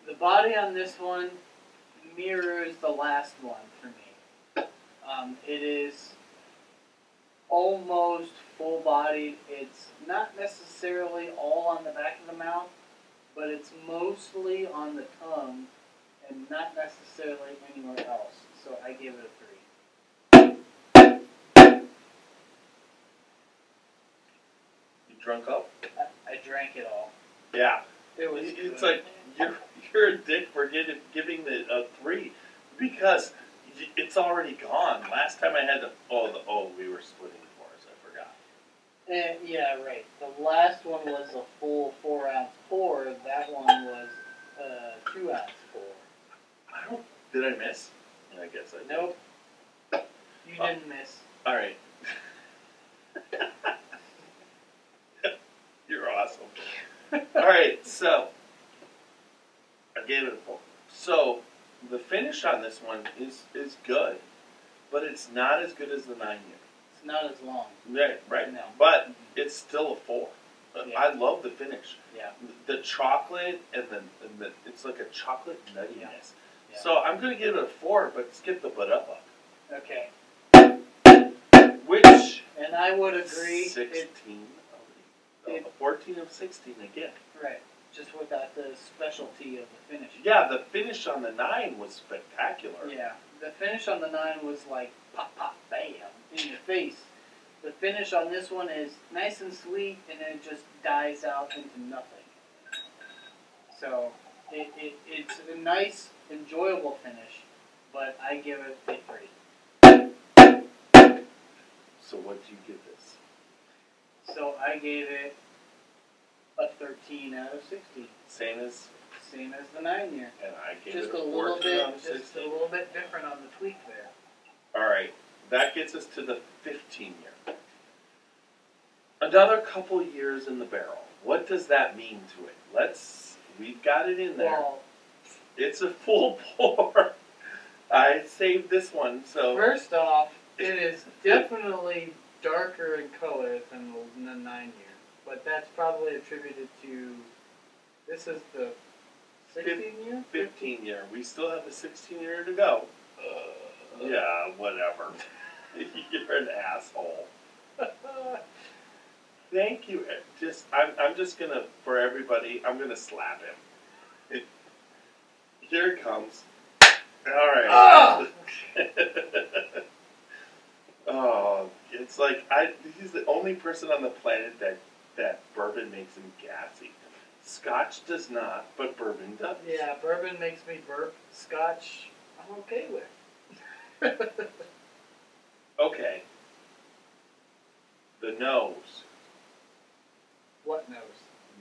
The body on this one mirrors the last one for me. It is almost full-bodied. It's not necessarily all on the back of the mouth, but it's mostly on the tongue and not necessarily anywhere else. So I give it a 3. You drunk up? I drank it all. Yeah. It was It's good. like you're a dick for giving it a 3 because it's already gone. Last time I had we were splitting 4s. I forgot. Yeah, right. The last one was a full 4-ounce pour. That one was a 2-ounce pour. Did I miss? I guess I did. Nope. You didn't miss. All right. You're awesome. All right, so I gave it a 4. So the finish on this one is good, but it's not as good as the 9-year. It's not as long. Right. No. But it's still a 4. Yeah. I love the finish. Yeah. The chocolate and the it's like a chocolate nuttiness. Yeah. So I'm gonna give it a 4, but skip the but up. Okay. Which And I would agree. 16. 14 of 16 again. Right. Just without the specialty of the finish. Yeah, the finish on the 9 was spectacular. Yeah. The finish on the 9 was like pop, pop, bam in your face. The finish on this one is nice and sweet, and then it just dies out into nothing. So it's a nice, enjoyable finish, but I give it a 3. So what do you give this? So I gave it a 13 out of 16. Same as the 9-year. and I gave Just it a a little 14 bit, out of 16. just a little bit different on the tweak there. All right, that gets us to the 15-year. Another couple years in the barrel. What does that mean to it? We've got it in there. Well, It's a full pour. I saved this one, so first off, it is definitely darker in color than the 9-year, but that's probably attributed to, this is the 16-year? 15-year. We still have the 16-year to go. Yeah, whatever. You're an asshole. Thank you. I'm just gonna, for everybody, I'm gonna slap him. Here it comes. All right. Oh, it's like he's the only person on the planet that bourbon makes him gassy. Scotch does not, but bourbon does. Yeah, bourbon makes me burp. Scotch, I'm okay with. Okay. The nose. What nose?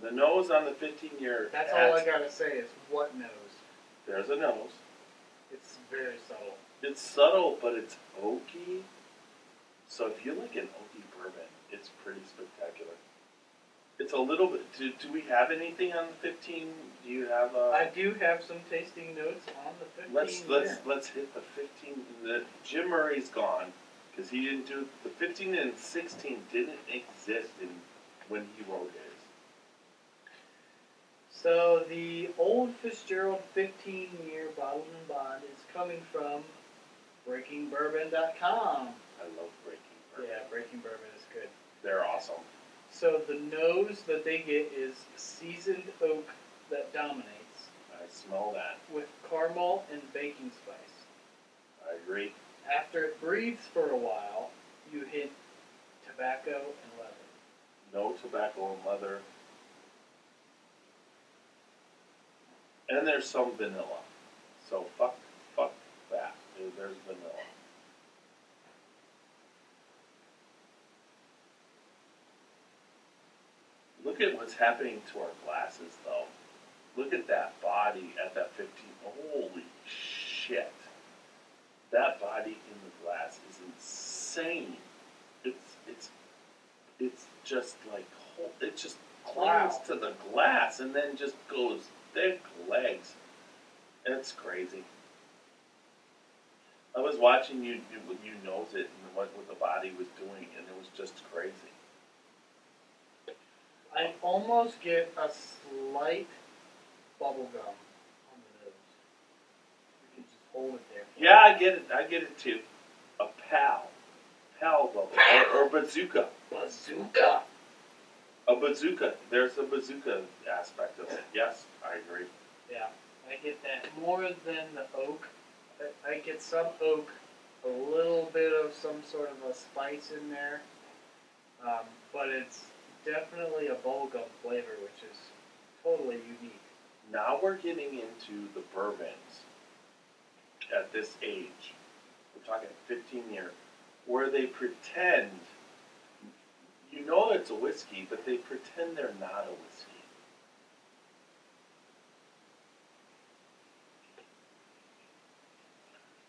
The nose on the 15-year. That's all I gotta say is what nose. There's a nose. It's very subtle. It's subtle, but it's oaky. So if you like an oaky bourbon, it's pretty spectacular. It's a little bit. Do we have anything on the 15? Do you have a? I do have some tasting notes on the 15. Let's hit the 15. The Jim Murray's gone because he didn't do the 15 and 16 didn't exist when he wrote his. So the Old Fitzgerald 15-year bottled and bond is coming from BreakingBourbon.com. I love Breaking Bourbon. Yeah, Breaking Bourbon is good. They're awesome. So the nose that they get is seasoned oak that dominates, I smell that. with caramel and baking spice. I agree. After it breathes for a while, you hit tobacco and leather. No tobacco and leather. And there's some vanilla. So fuck that. There's vanilla. Look at what's happening to our glasses, though. Look at that body at that 15. Holy shit. That body in the glass is insane. It's just like, it just clings to the glass and then just goes thick legs. It's crazy. I was watching you nose it and what the body was doing, and it was just crazy. I almost get a slight bubble gum on the nose. You can just hold it there. Yeah, I get it too. A pal bubble, or bazooka. Bazooka. A bazooka. There's a bazooka aspect of it. Yes, I agree. Yeah, I get that more than the oak. I get some oak, a little bit of some sort of a spice in there, but it's definitely a bubblegum flavor, which is totally unique. Now we're getting into the bourbons at this age. We're talking 15-year, where they pretend, you know it's a whiskey, but they pretend they're not a whiskey.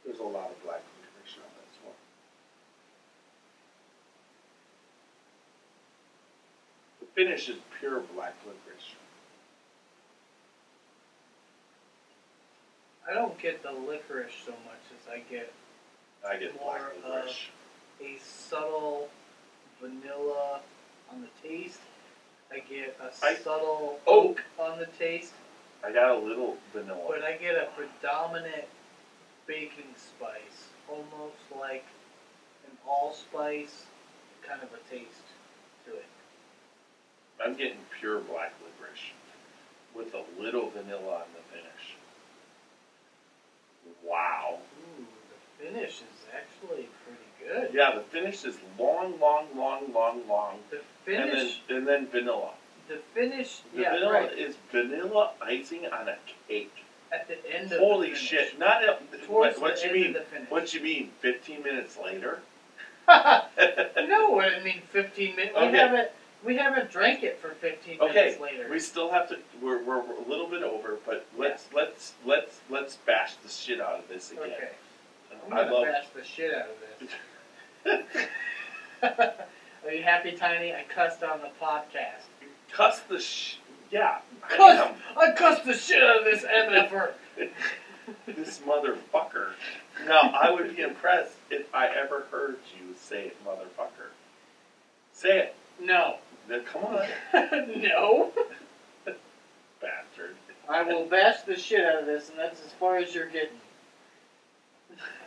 There's a lot of black licorice on this one. The finish is pure black licorice. I don't get the licorice so much as I get Black more licorice. a subtle vanilla on the taste. I get a subtle oak on the taste, I got a little vanilla. but I get a predominant baking spice, almost like an allspice kind of a taste to it. I'm getting pure black licorice with a little vanilla on the finish. Wow. Ooh, the finish is actually pretty good. Yeah, the finish is long. The finish, And then vanilla. the finish, The yeah, vanilla right. is vanilla icing on a cake. At the end of Holy the finish. shit! Not Towards what the you end mean? of the finish. What you mean? 15 minutes later? No, I didn't mean 15 minutes. Okay. We haven't drank it for 15 Okay, minutes later. we still have to. We're a little bit over, but let's bash the shit out of this again. Okay. I'm I gonna love. bash the shit out of this. Are you happy, Tiny? I cussed on the podcast. Cuss the yeah. I I cussed the shit out of this MFR. am. This motherfucker. Now I would be impressed if I ever heard you say it, motherfucker. Say it. No. Then come on, No. bastard. I will bash the shit out of this, and that's as far as you're getting.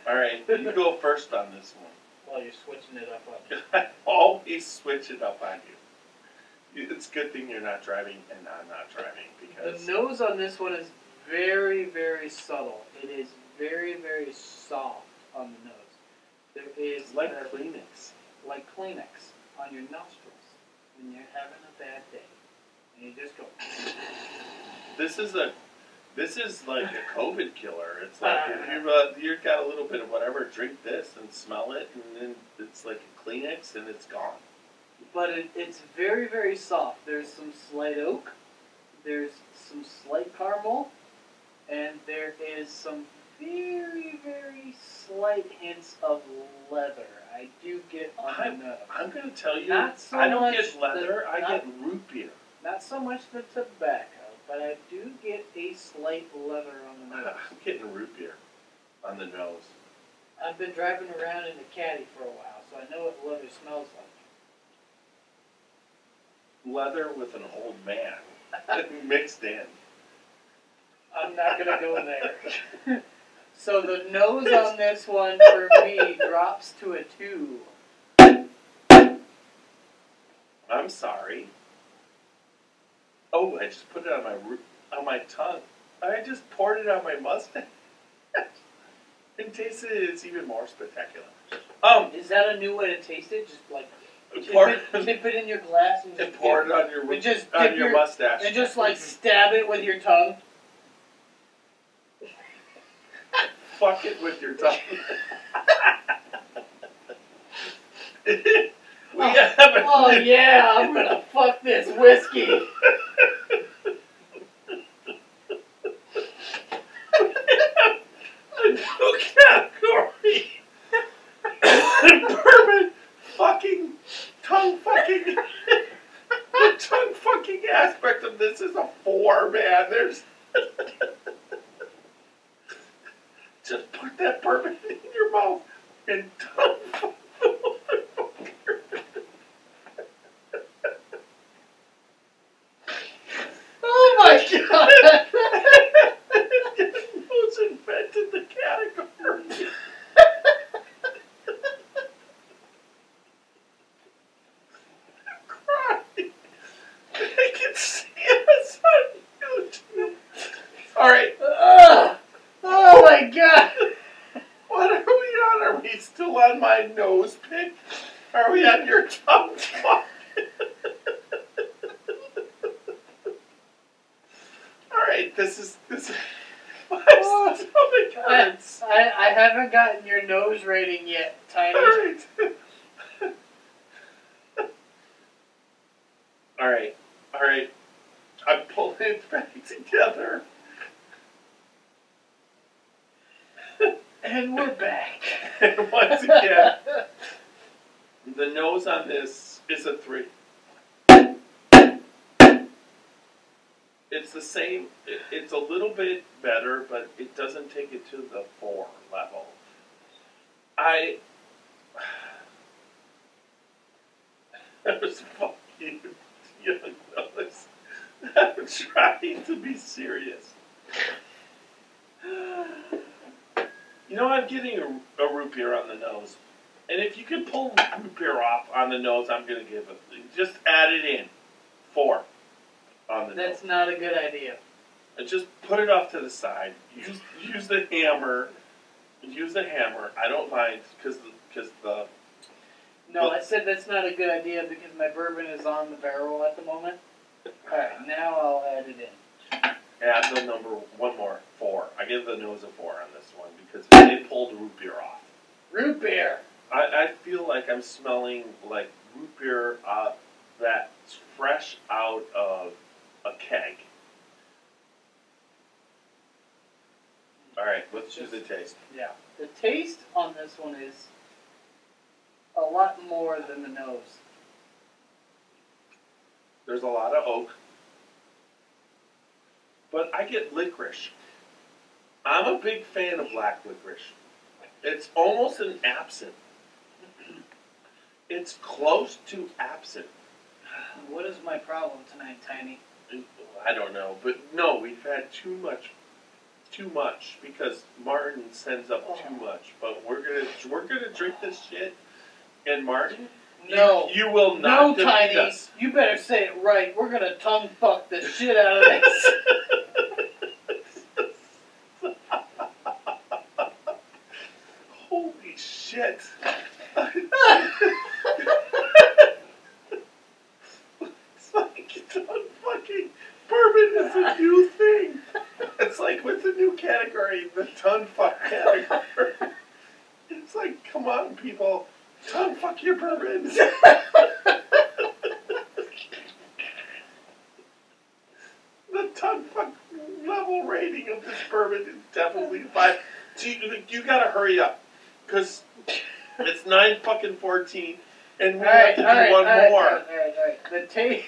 All right, you go first on this one. While you're switching it up on me. I always switch it up on you. It's a good thing you're not driving and I'm not driving because The nose on this one is very, very subtle. It is very, very soft on the nose. There is it's like Kleenex. like Kleenex on your nostrils when you're having a bad day, and you just go. This is like a COVID killer, It's like if you've got a little bit of whatever, drink this and smell it, and then it's like a Kleenex and it's gone. But it's very, very soft. There's some slight oak, there's some slight caramel, and there is some very, very slight hints of leather. I do get on the nose. I'm going to tell you, Not so I don't much get leather, I not- get root beer. Not so much the tobacco, but I do get a slight leather on the nose. I'm getting root beer on the nose. I've been driving around in the caddy for a while, so I know what leather smells like. Leather with an old man mixed in. I'm not gonna go there. So the nose on this one for me drops to a 2. I'm sorry. Oh, I just put it on my tongue. I just poured it on my mustache. And tasted it. It's even more spectacular. Is that a new way to taste it? Just like dip it in your glass and just pour it on your mustache. and just like stab it with your tongue. Fuck it with your tongue. Oh yeah, I'm gonna fuck this whiskey. A new category. Bourbon fucking tongue fucking. The tongue fucking aspect of this is a 4, man. There's just put that bourbon in your mouth and tongue fuck. Oh my god! Who's invented the category? Crying. They can see us on YouTube. Alright. Oh my god! What are we on? Are we still on my nose pick? Are we on your tongue fuck? Alright, this is my stomach hurts. I haven't gotten your nose rating yet, Tiny. Alright. Alright. I'm pulling it back together. And we're back. And once again, the nose on this is a 3. It's the same. It's a little bit better, but it doesn't take it to the 4 level. I was fucking young nose. I'm trying to be serious. You know, I'm getting a root beer on the nose. And if you can pull root beer off on the nose, I'm going to give it. Just add it in. 4 on the nose. That's not a good idea. And just put it off to the side. Use the hammer. Use the hammer. I don't mind because the. No, I said that's not a good idea because my bourbon is on the barrel at the moment. Alright, now I'll add it in. Add the number one more, 4. I give the nose a 4 on this one because they pulled root beer off. Root beer! I feel like I'm smelling like root beer that's fresh out of a keg. Alright, let's do the taste. Yeah. The taste on this one is a lot more than the nose. There's a lot of oak. But I get licorice. I'm a big fan of black licorice. It's almost an absinthe. It's close to absinthe. What is my problem tonight, Tiny? I don't know, but no, we've had too much because Martin sends up too much. But we're gonna drink this shit, and Martin, no, you will not defeat Tiny. us. You better say it right. We're gonna tongue fuck the shit out of this. Holy shit! It's like tongue fucking bourbon is a new thing. It's like with the new category, the ton fuck category. It's like, come on, people, ton fuck your bourbons. The ton fuck level rating of this bourbon is definitely 5. So you gotta hurry up, cause it's 9:14, and we have to do one more. All right. The taste.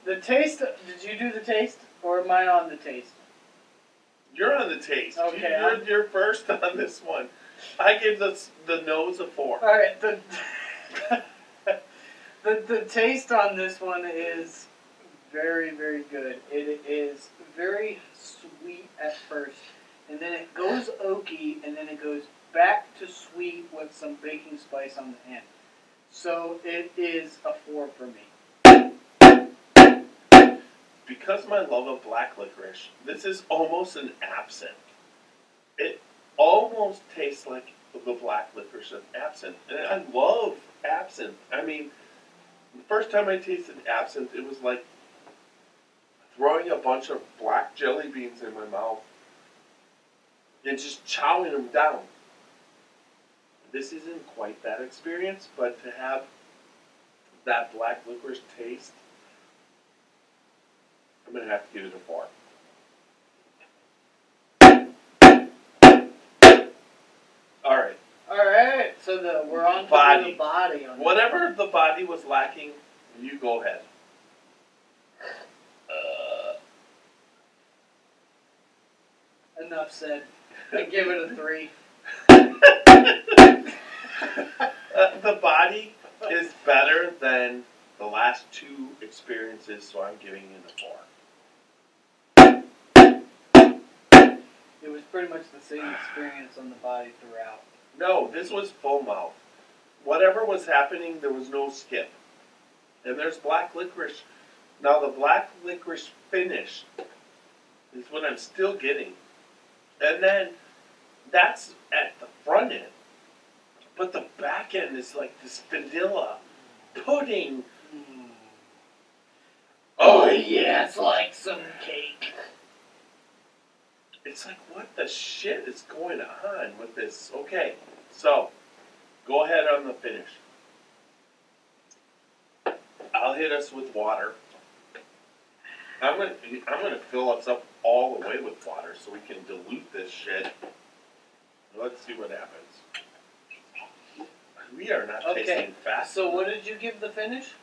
The taste. Did you do the taste, or am I on the taste? You're on the taste. Okay, You're first on this one. I gave the nose a 4. All right. The taste on this one is very, very good. It is very sweet at first, and then it goes oaky, and then it goes back to sweet with some baking spice on the end. So it is a 4 for me. Because my love of black licorice, this is almost an absinthe. It almost tastes like the black licorice of absinthe. And I love absinthe. I mean, the first time I tasted absinthe, it was like throwing a bunch of black jelly beans in my mouth and just chowing them down. This isn't quite that experience, but to have that black licorice taste, I'm going to have to give it a 4. Alright, so we're on to the body. On Whatever the body was lacking, you go ahead. Enough said. I give it a 3. The body is better than the last 2 experiences, so I'm giving it a 4. It was pretty much the same experience on the body throughout. No, this was full mouth. Whatever was happening, there was no skip. And there's black licorice. Now the black licorice finish is what I'm still getting. And then that's at the front end. But the back end is like this vanilla pudding. Oh yeah, it's like some cake. It's like, what the shit is going on with this? Okay, so go ahead on the finish. I'll hit us with water. I'm gonna fill us up all the way with water so we can dilute this shit. Let's see what happens. We are not tasting fast. So what did you give the finish?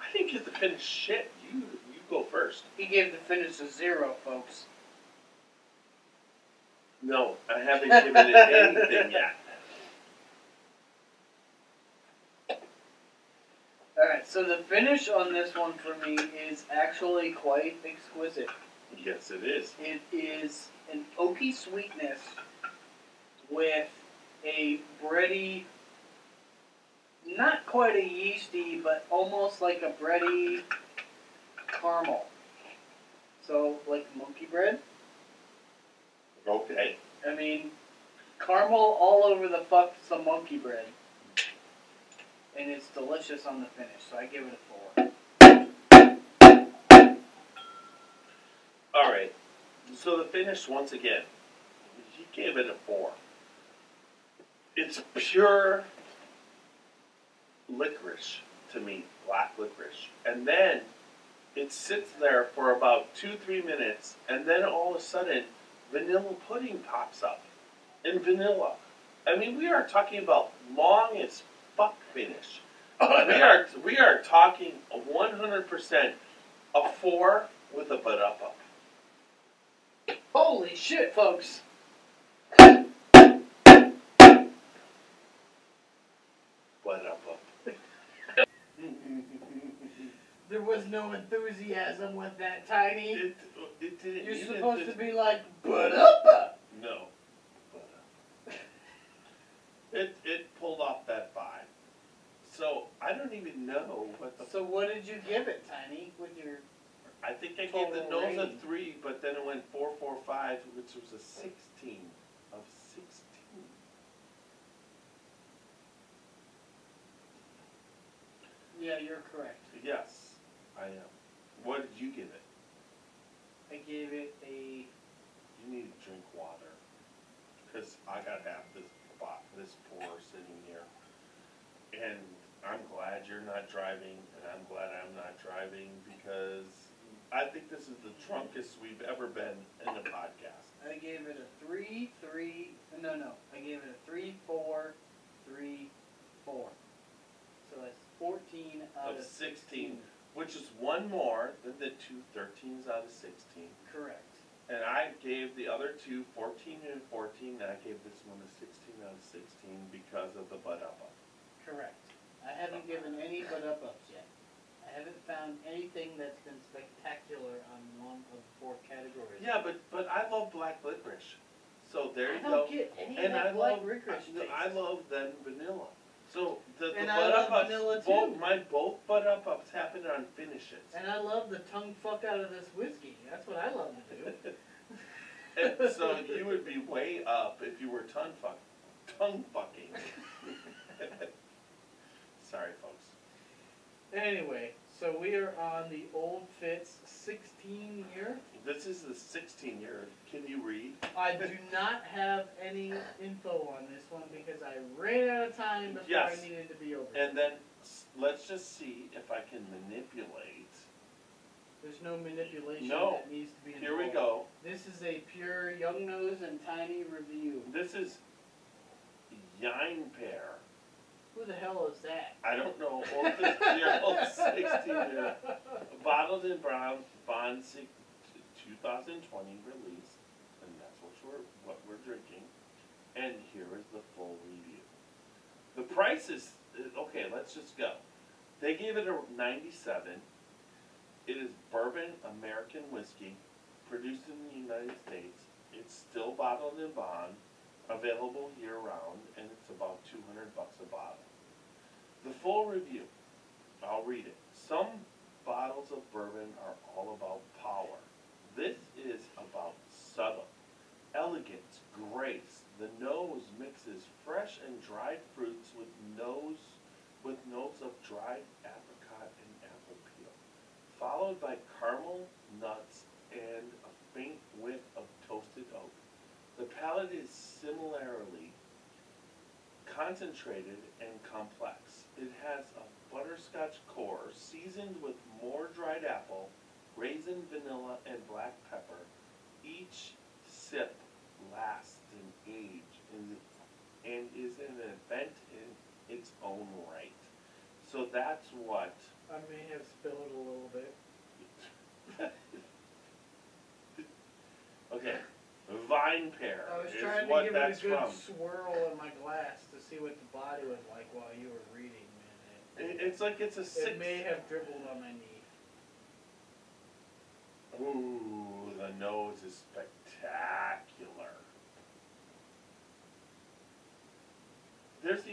I didn't give the finish shit. You go first. He gave the finish a 0, folks. No, I haven't given it anything yet. Alright, so the finish on this one for me is actually quite exquisite. Yes, it is. It is an oaky sweetness with a bready, not quite a yeasty, but almost like a bready caramel. So, like monkey bread. Okay. I mean, caramel all over the fuck some monkey bread. And it's delicious on the finish, so I give it a 4. Alright. So the finish, once again, he gave it a 4. It's pure licorice to me, black licorice. And then it sits there for about 2-3 minutes, and then all of a sudden, vanilla pudding pops up. And vanilla. I mean, we are talking about long as fuck finish. We are talking 100% a 4 with a butt up. Holy shit, folks! Butt up. There was no enthusiasm with that, Tiny. It didn't. You're supposed to be like, butt up! No. Butt up. It pulled off that vibe. So I don't even know what the. So what did you give it, Tiny, with your... I think I gave the nose a 3, but then it went 4, 4, 5, which was a 16 of 16. Yeah, you're correct. Yes, I am. What did you give it? I gave it a driving, and I'm glad I'm not driving because I think this is the drunkest we've ever been in a podcast. I gave it a 3-3. No. I gave it a 3-4-3-4. So that's 14 out of 16. Which is one more than the two 13s out of 16. Correct. And I gave the other two 14 and 14, and I gave this one a 16 out of 16 because of the butt up. Correct. I haven't given any but up-ups yet. I haven't found anything that's been spectacular on one of the 4 categories. Yeah, but I love black licorice. So there you I go. don't get any And of that I black love licorice taste. I love then vanilla. So the And I butt love up vanilla ups, too. both butt up ups happen on finishes. And I love the tongue fuck out of this whiskey. That's what I love to do. And so you would be way up if you were tongue fucking. Sorry, folks. Anyway, so we are on the Old Fitz 16 year. This is the 16 year. Can you read? I do not have any info on this one because I ran out of time before Yes. I needed to be over. And then let's just see if I can manipulate. There's no manipulation No. that needs to be involved. Here we go. This is a pure young nose and tiny review. This is Yine Pear. Who the hell is that? I don't know. Old 16 year. Bottled in Bond 2020 release. And that's what we're drinking. And here is the full review. The price is, okay, let's just go. They gave it a 97. It is bourbon American whiskey, produced in the United States. It's still bottled in bond, available year-round, and it's about $200 a bottle. The full review, I'll read it. Some bottles of bourbon are all about power. This is about subtle, elegance, grace. The nose mixes fresh and dried fruits with notes of dried apricot and apple peel, followed by caramel, nuts, and a faint whiff of toasted oak. The palate is similarly concentrated and complex. It has a butterscotch core seasoned with more dried apple, raisin, vanilla, and black pepper. Each sip lasts an age and is an event in its own right. So that's what... I may have spilled a little bit. Okay, vine pear I was is trying to what give that's it a good from. swirl in my glass to see what the body was like while you were reading, man. It's like it's a 6. It may have dribbled on my knee. Ooh, the nose is spectacular. There's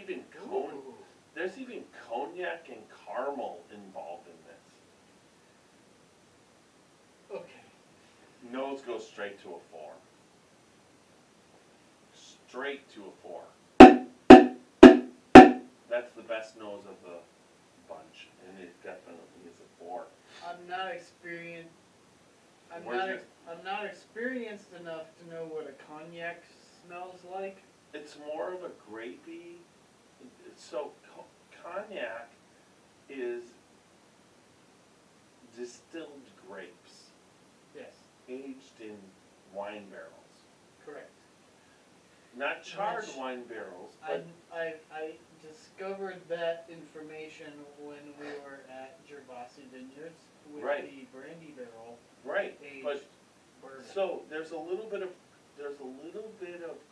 even cognac and caramel involved in this. Okay. Nose goes straight to a 4. Straight to a 4. That's the best nose of the bunch, and it definitely is a 4. I'm not experienced. Where's I'm not experienced enough to know what a cognac smells like. It's more of a grapey. So cognac is distilled grapes Yes, aged in wine barrels. correct. Not charred Which wine barrels, I but discovered that information when we were at Gervasi Vineyards with Right. the brandy barrel right. aged But bourbon. so there's a little bit of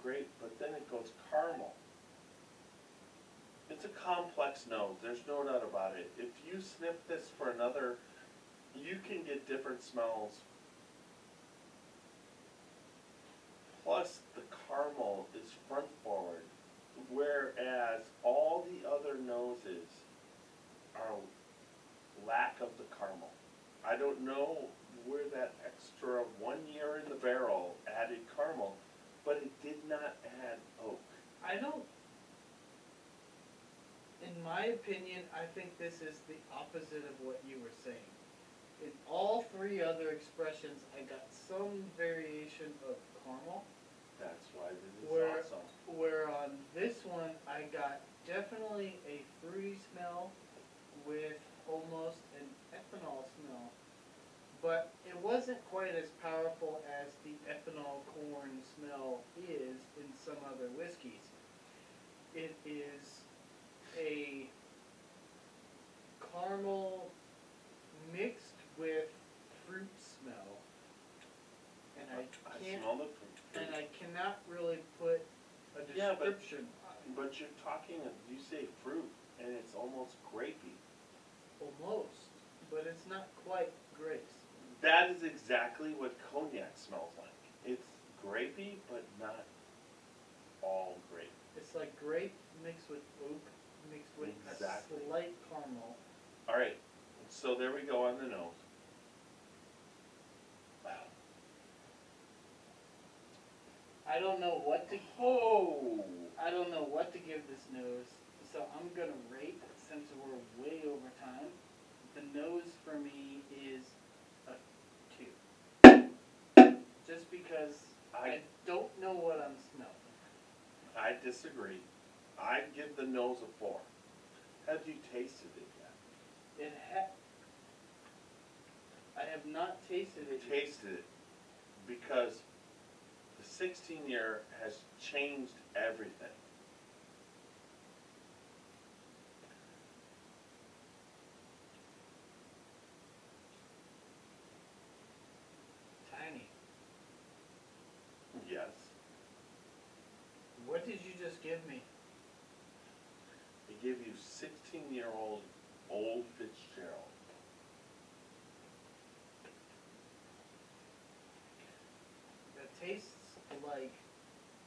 grape, but then it goes caramel. It's a complex nose. There's no doubt about it. If you sniff this for another, you can get different smells. Plus, the caramel is front forward, whereas all the other noses are lack of the caramel. I don't know where that extra 1 year in the barrel added caramel, but it did not add oak. I don't. In my opinion, I think this is the opposite of what you were saying. In all 3 other expressions, I got some variation of caramel. That's why this is Where- awesome. Where on this one, I got definitely a fruity smell with wasn't quite as powerful as the ethanol corn smell is in some other whiskeys. It is a caramel mixed with fruit smell, and I can't, smell the fruit. and I cannot really put a Yeah, description on it. But you're talking, you say fruit, and it's almost grapey. Almost, but it's not quite grapes. That is exactly what cognac smells like. It's grapey, but not all grape. It's like grape mixed with oak, mixed with Exactly. a slight caramel. All right, so there we go on the nose. I don't know what to. Oh! I don't know what to give this nose, so I'm gonna rate, since we're way over time. The nose for me is a 2. Just because I don't know what I'm smelling. I disagree. I'd give the nose a 4. Have you tasted it yet? I have not tasted it yet. Tasted it, because the 16-year has changed everything. Tiny. Yes. What did you just give me? They give you 16-year-old Old Fitzgerald. It tastes like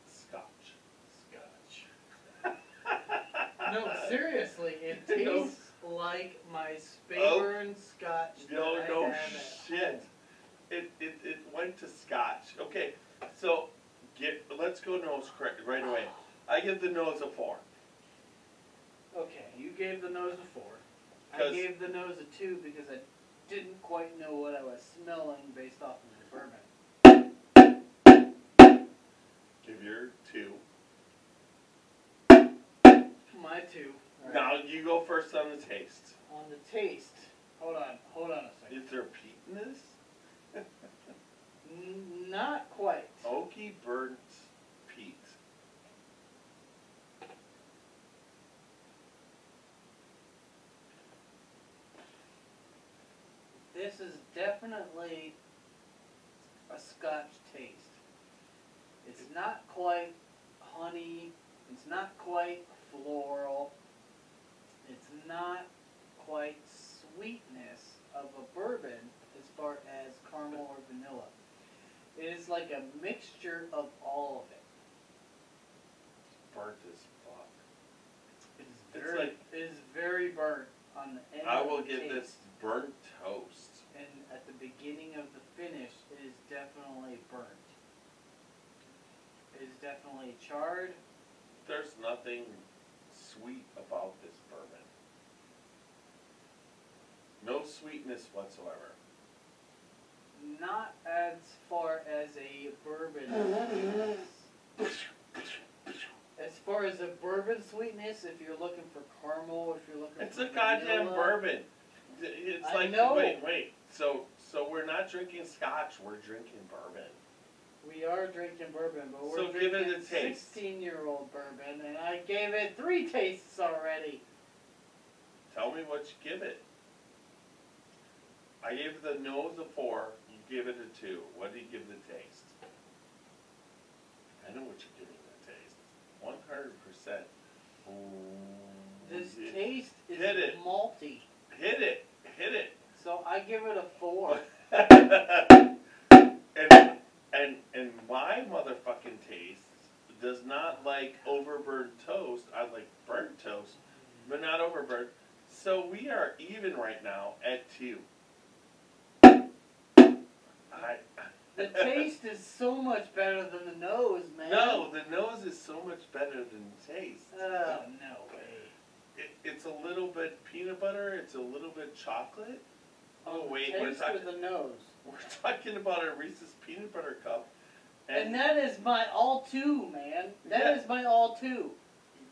Scotch. Scotch. No, seriously, it No. tastes like my Speyburn Scotch. No, that no I have at shit. It went to Scotch. Okay, so let's go nose right away. I give the nose a 4. Okay, you gave the nose a 4. I 'Cause- gave the nose a 2 because I didn't quite know what I was smelling based off of the bourbon. Give your 2. My 2. All right. Now you go first on the taste. On the taste, hold on a second. Is there peat in this? Not quite. Oaky burnt peat. This is definitely a Scotch taste. It's not quite honey. It's not quite floral. It's not quite sweetness of a bourbon as far as caramel or vanilla. It is like a mixture of all of it. Burnt as fuck. It is very burnt on the end. I of will the give taste. this burnt toast. And at the beginning of the finish, it is definitely burnt. It is definitely charred. There's nothing sweet about this bourbon. No sweetness whatsoever. Not as far as a bourbon. As far as a bourbon sweetness, if you're looking for caramel, if you're looking It's for a goddamn vanilla, bourbon. It's I like, know. wait. So we're not drinking Scotch, we're drinking bourbon. We are drinking bourbon, but we're So give it drinking a taste. 16-year-old bourbon, and I gave it 3 tastes already. Tell me what you give it. I gave the nose a 4, you give it a 2. What do you give the taste? I know what you're giving the taste. 100%. This Yeah. taste is Hit it. malty, Hit it. so I give it a 4. and my motherfucking taste does not like overburnt toast. I like burnt toast, but not overburnt. So we are even right now at 2. The taste is so much better than the nose, man. No, the nose is so much better than the taste. Oh, no way. It's a little bit peanut butter. It's a little bit chocolate. Oh wait, taste or the nose? we're talking about a Reese's peanut butter cup. And that is my all too, man. That is my all too.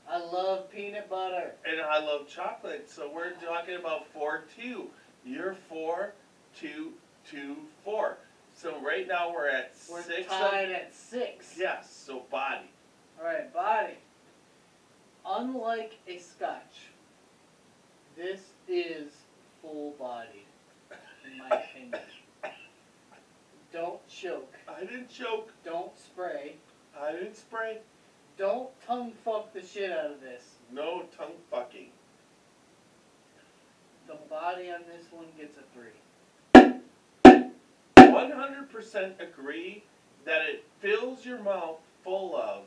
I love peanut butter. And I love chocolate, so we're talking about 4-2. You're 4, 2, 2, 4. So right now we're at We're 6. tied at 6. Yes, so body. Alright, body. Unlike a Scotch, this is full-bodied, in my opinion. Don't choke. I didn't choke. Don't spray. I didn't spray. Don't tongue fuck the shit out of this. No tongue fucking. The body on this one gets a 3. 100% agree that it fills your mouth full of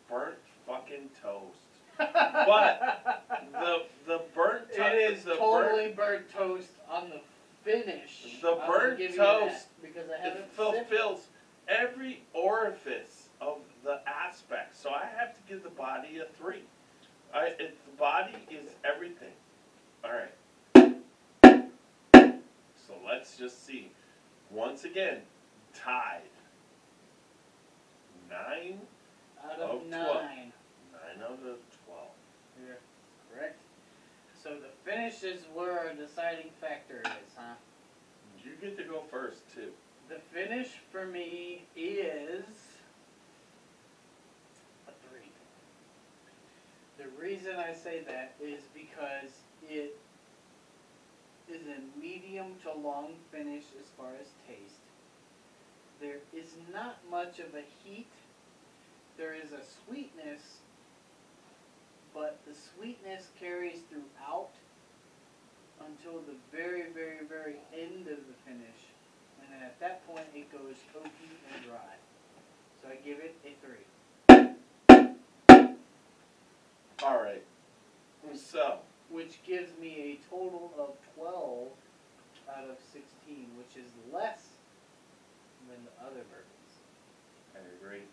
burnt fucking toast. But the burnt toast. It is totally burnt toast on the finish. The I will burnt give you toast that, because I It haven't sipped. fulfills every orifice of the aspect. So I have to give the body a 3. The body is everything. Alright. So let's just see. Once again, tied. 9 Out of 9. 9 out of 12. You're correct. So the finish is where our deciding factor is, huh? You get to go first, too. The finish for me is a 3. The reason I say that is because it is a medium to long finish as far as taste. There is not much of a heat. There is a sweetness, but the sweetness carries throughout until the very, very, very end of the finish. And then at that point it goes oaky and dry. So I give it a 3. Alright. So, Which gives me a total of 12 out of 16, which is less than the other bourbons. I agree.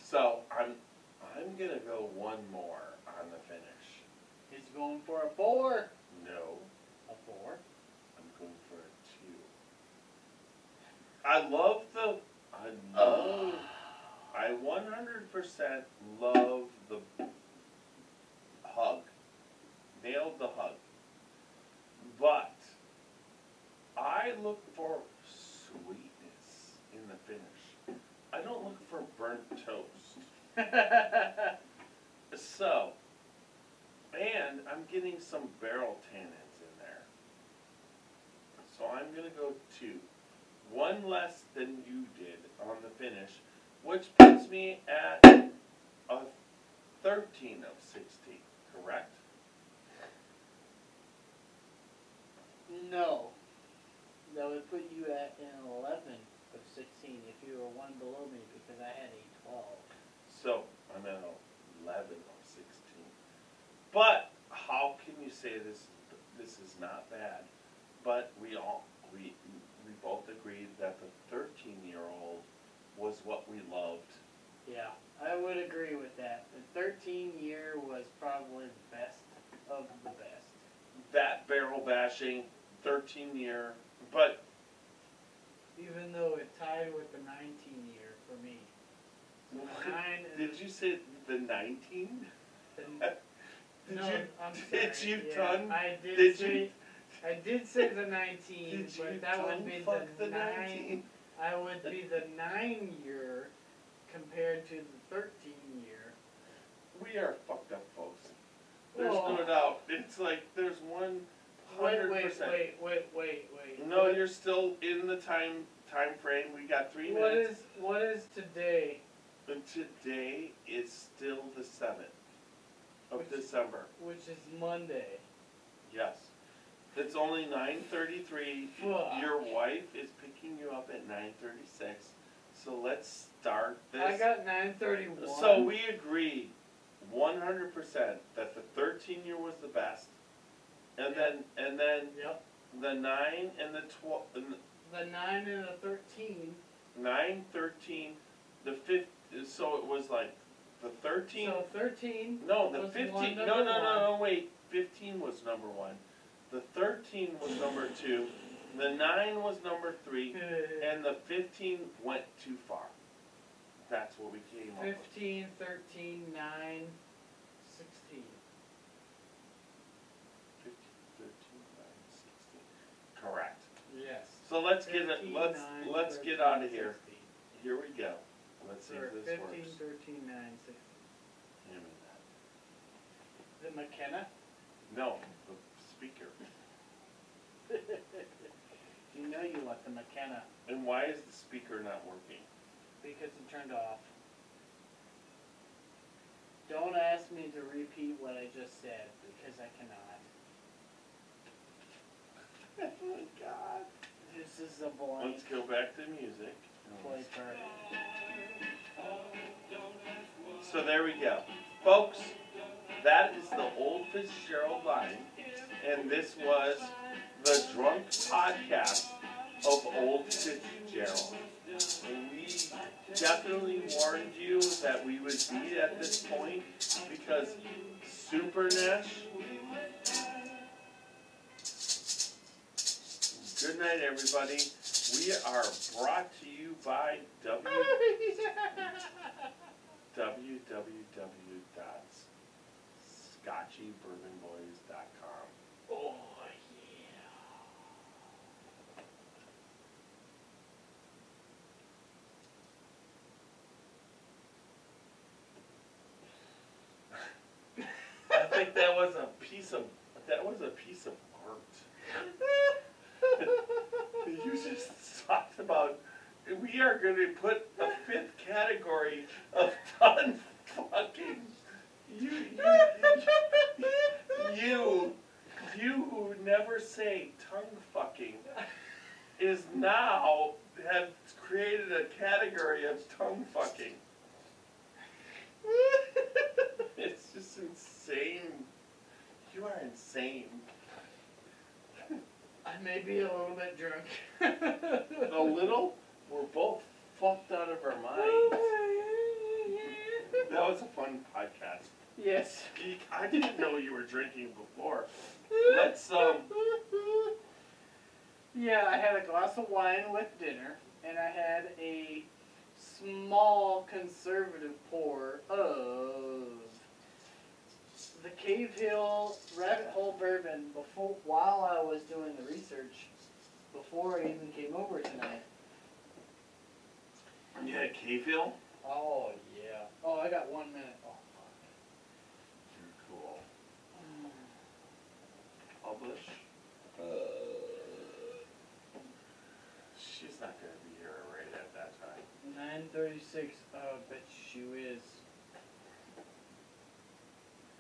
So, I'm gonna go one more on the finish. He's going for a 4. No. A 4? I'm going for a 2. I 100% love the hug. Nailed the hug. But I look for sweetness in the finish. I don't look for burnt toast. So, and I'm getting some barrel tannins in there. So I'm going to go 2. 1 less than you did on the finish, which puts me at a 13 of 16, correct? No. That would put you at an 11 of 16 if you were 1 below me, because I had a 12. So I'm at 11 of 16. But how can you say this is not bad? But we both agreed that the 13-year-old was what we loved. Yeah, I would agree with that. The 13-year was probably the best of the best. That barrel bashing 13-year, but Even though it tied with the 19-year for me. So 9 did you say the 19? No, I'm sorry. Did you yeah, tongue? I did say the 19, Did you but that would be fuck the the 9. 19? I would be the 9-year compared to the 13-year. We are fucked up, folks. There's Well, no doubt. It's like there's 100%. Wait. No, you're still in the time frame. We got 3 minutes. What is today? And today is still the 7th of Which- December. Which is Monday. Yes. It's only 9:33. Fuck. Your wife is picking you up at 9:36. So let's start this. I got 9:31. So we agree 100% that the 13-year was the best. And Yep. then Yep. the 9 and the 12, The 9 and the 13. 9, 13, the 5th, so it was like the 13. So 13. No, the was 15. one No, number no, wait. 15 was number 1. The 13 was number 2. The 9 was number 3. And the 15 went too far. That's what we came up with. 15, 13, 9, 16. 15, 13, 9, 16. Correct. Yeah. So let's get it. Let's get out of here. Here we go. Let's see if this 15, works. 13, 9, 16. Give me Is it McKenna? that. No, the speaker. You know you want the McKenna And why is the speaker not working? because it turned off. Don't ask me to repeat what I just said because I cannot. Oh my God. This is a blank Let's go back to music. play card. So there we go. Folks, that is the Old Fitzgerald line, and this was the Drunk Podcast of Old Fitzgerald. And we definitely warned you that we would be at this point because Super Nash. Good night, everybody. We are brought to you by www.scotchybourbonboys.com. Oh, I think that was a piece of art. You just talked about we are going to put a fifth category of ton fucking you who never say tongue fucking is now have created a category of tongue fucking. It's just insane. You are insane. I may be a little bit drunk. A little? We're both fucked out of our minds. That was a fun podcast. Yes. I didn't know you were drinking before. Let's Yeah, I had a glass of wine with dinner, and I had a small conservative pour of the Cave Hill Rabbit Hole Bourbon while I was doing the research, before I even came over tonight. You had Cave Hill? Oh, yeah. Oh, I got 1 minute. Oh, fuck. You're cool. Publish. She's not going to be here right at that time. 9:36. Oh, I bet you is.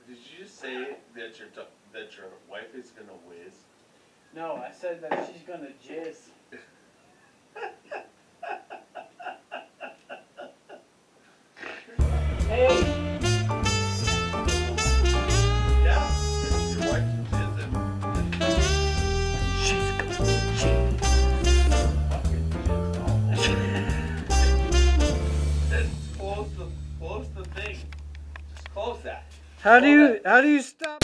Did you just say that your wife is going to whiz? No, I said that she's gonna jizz. Hey! Yeah, your wife's jizzing. She's gonna jizz. Fucking jizz all over. Close the thing. Just close that. How do you stop?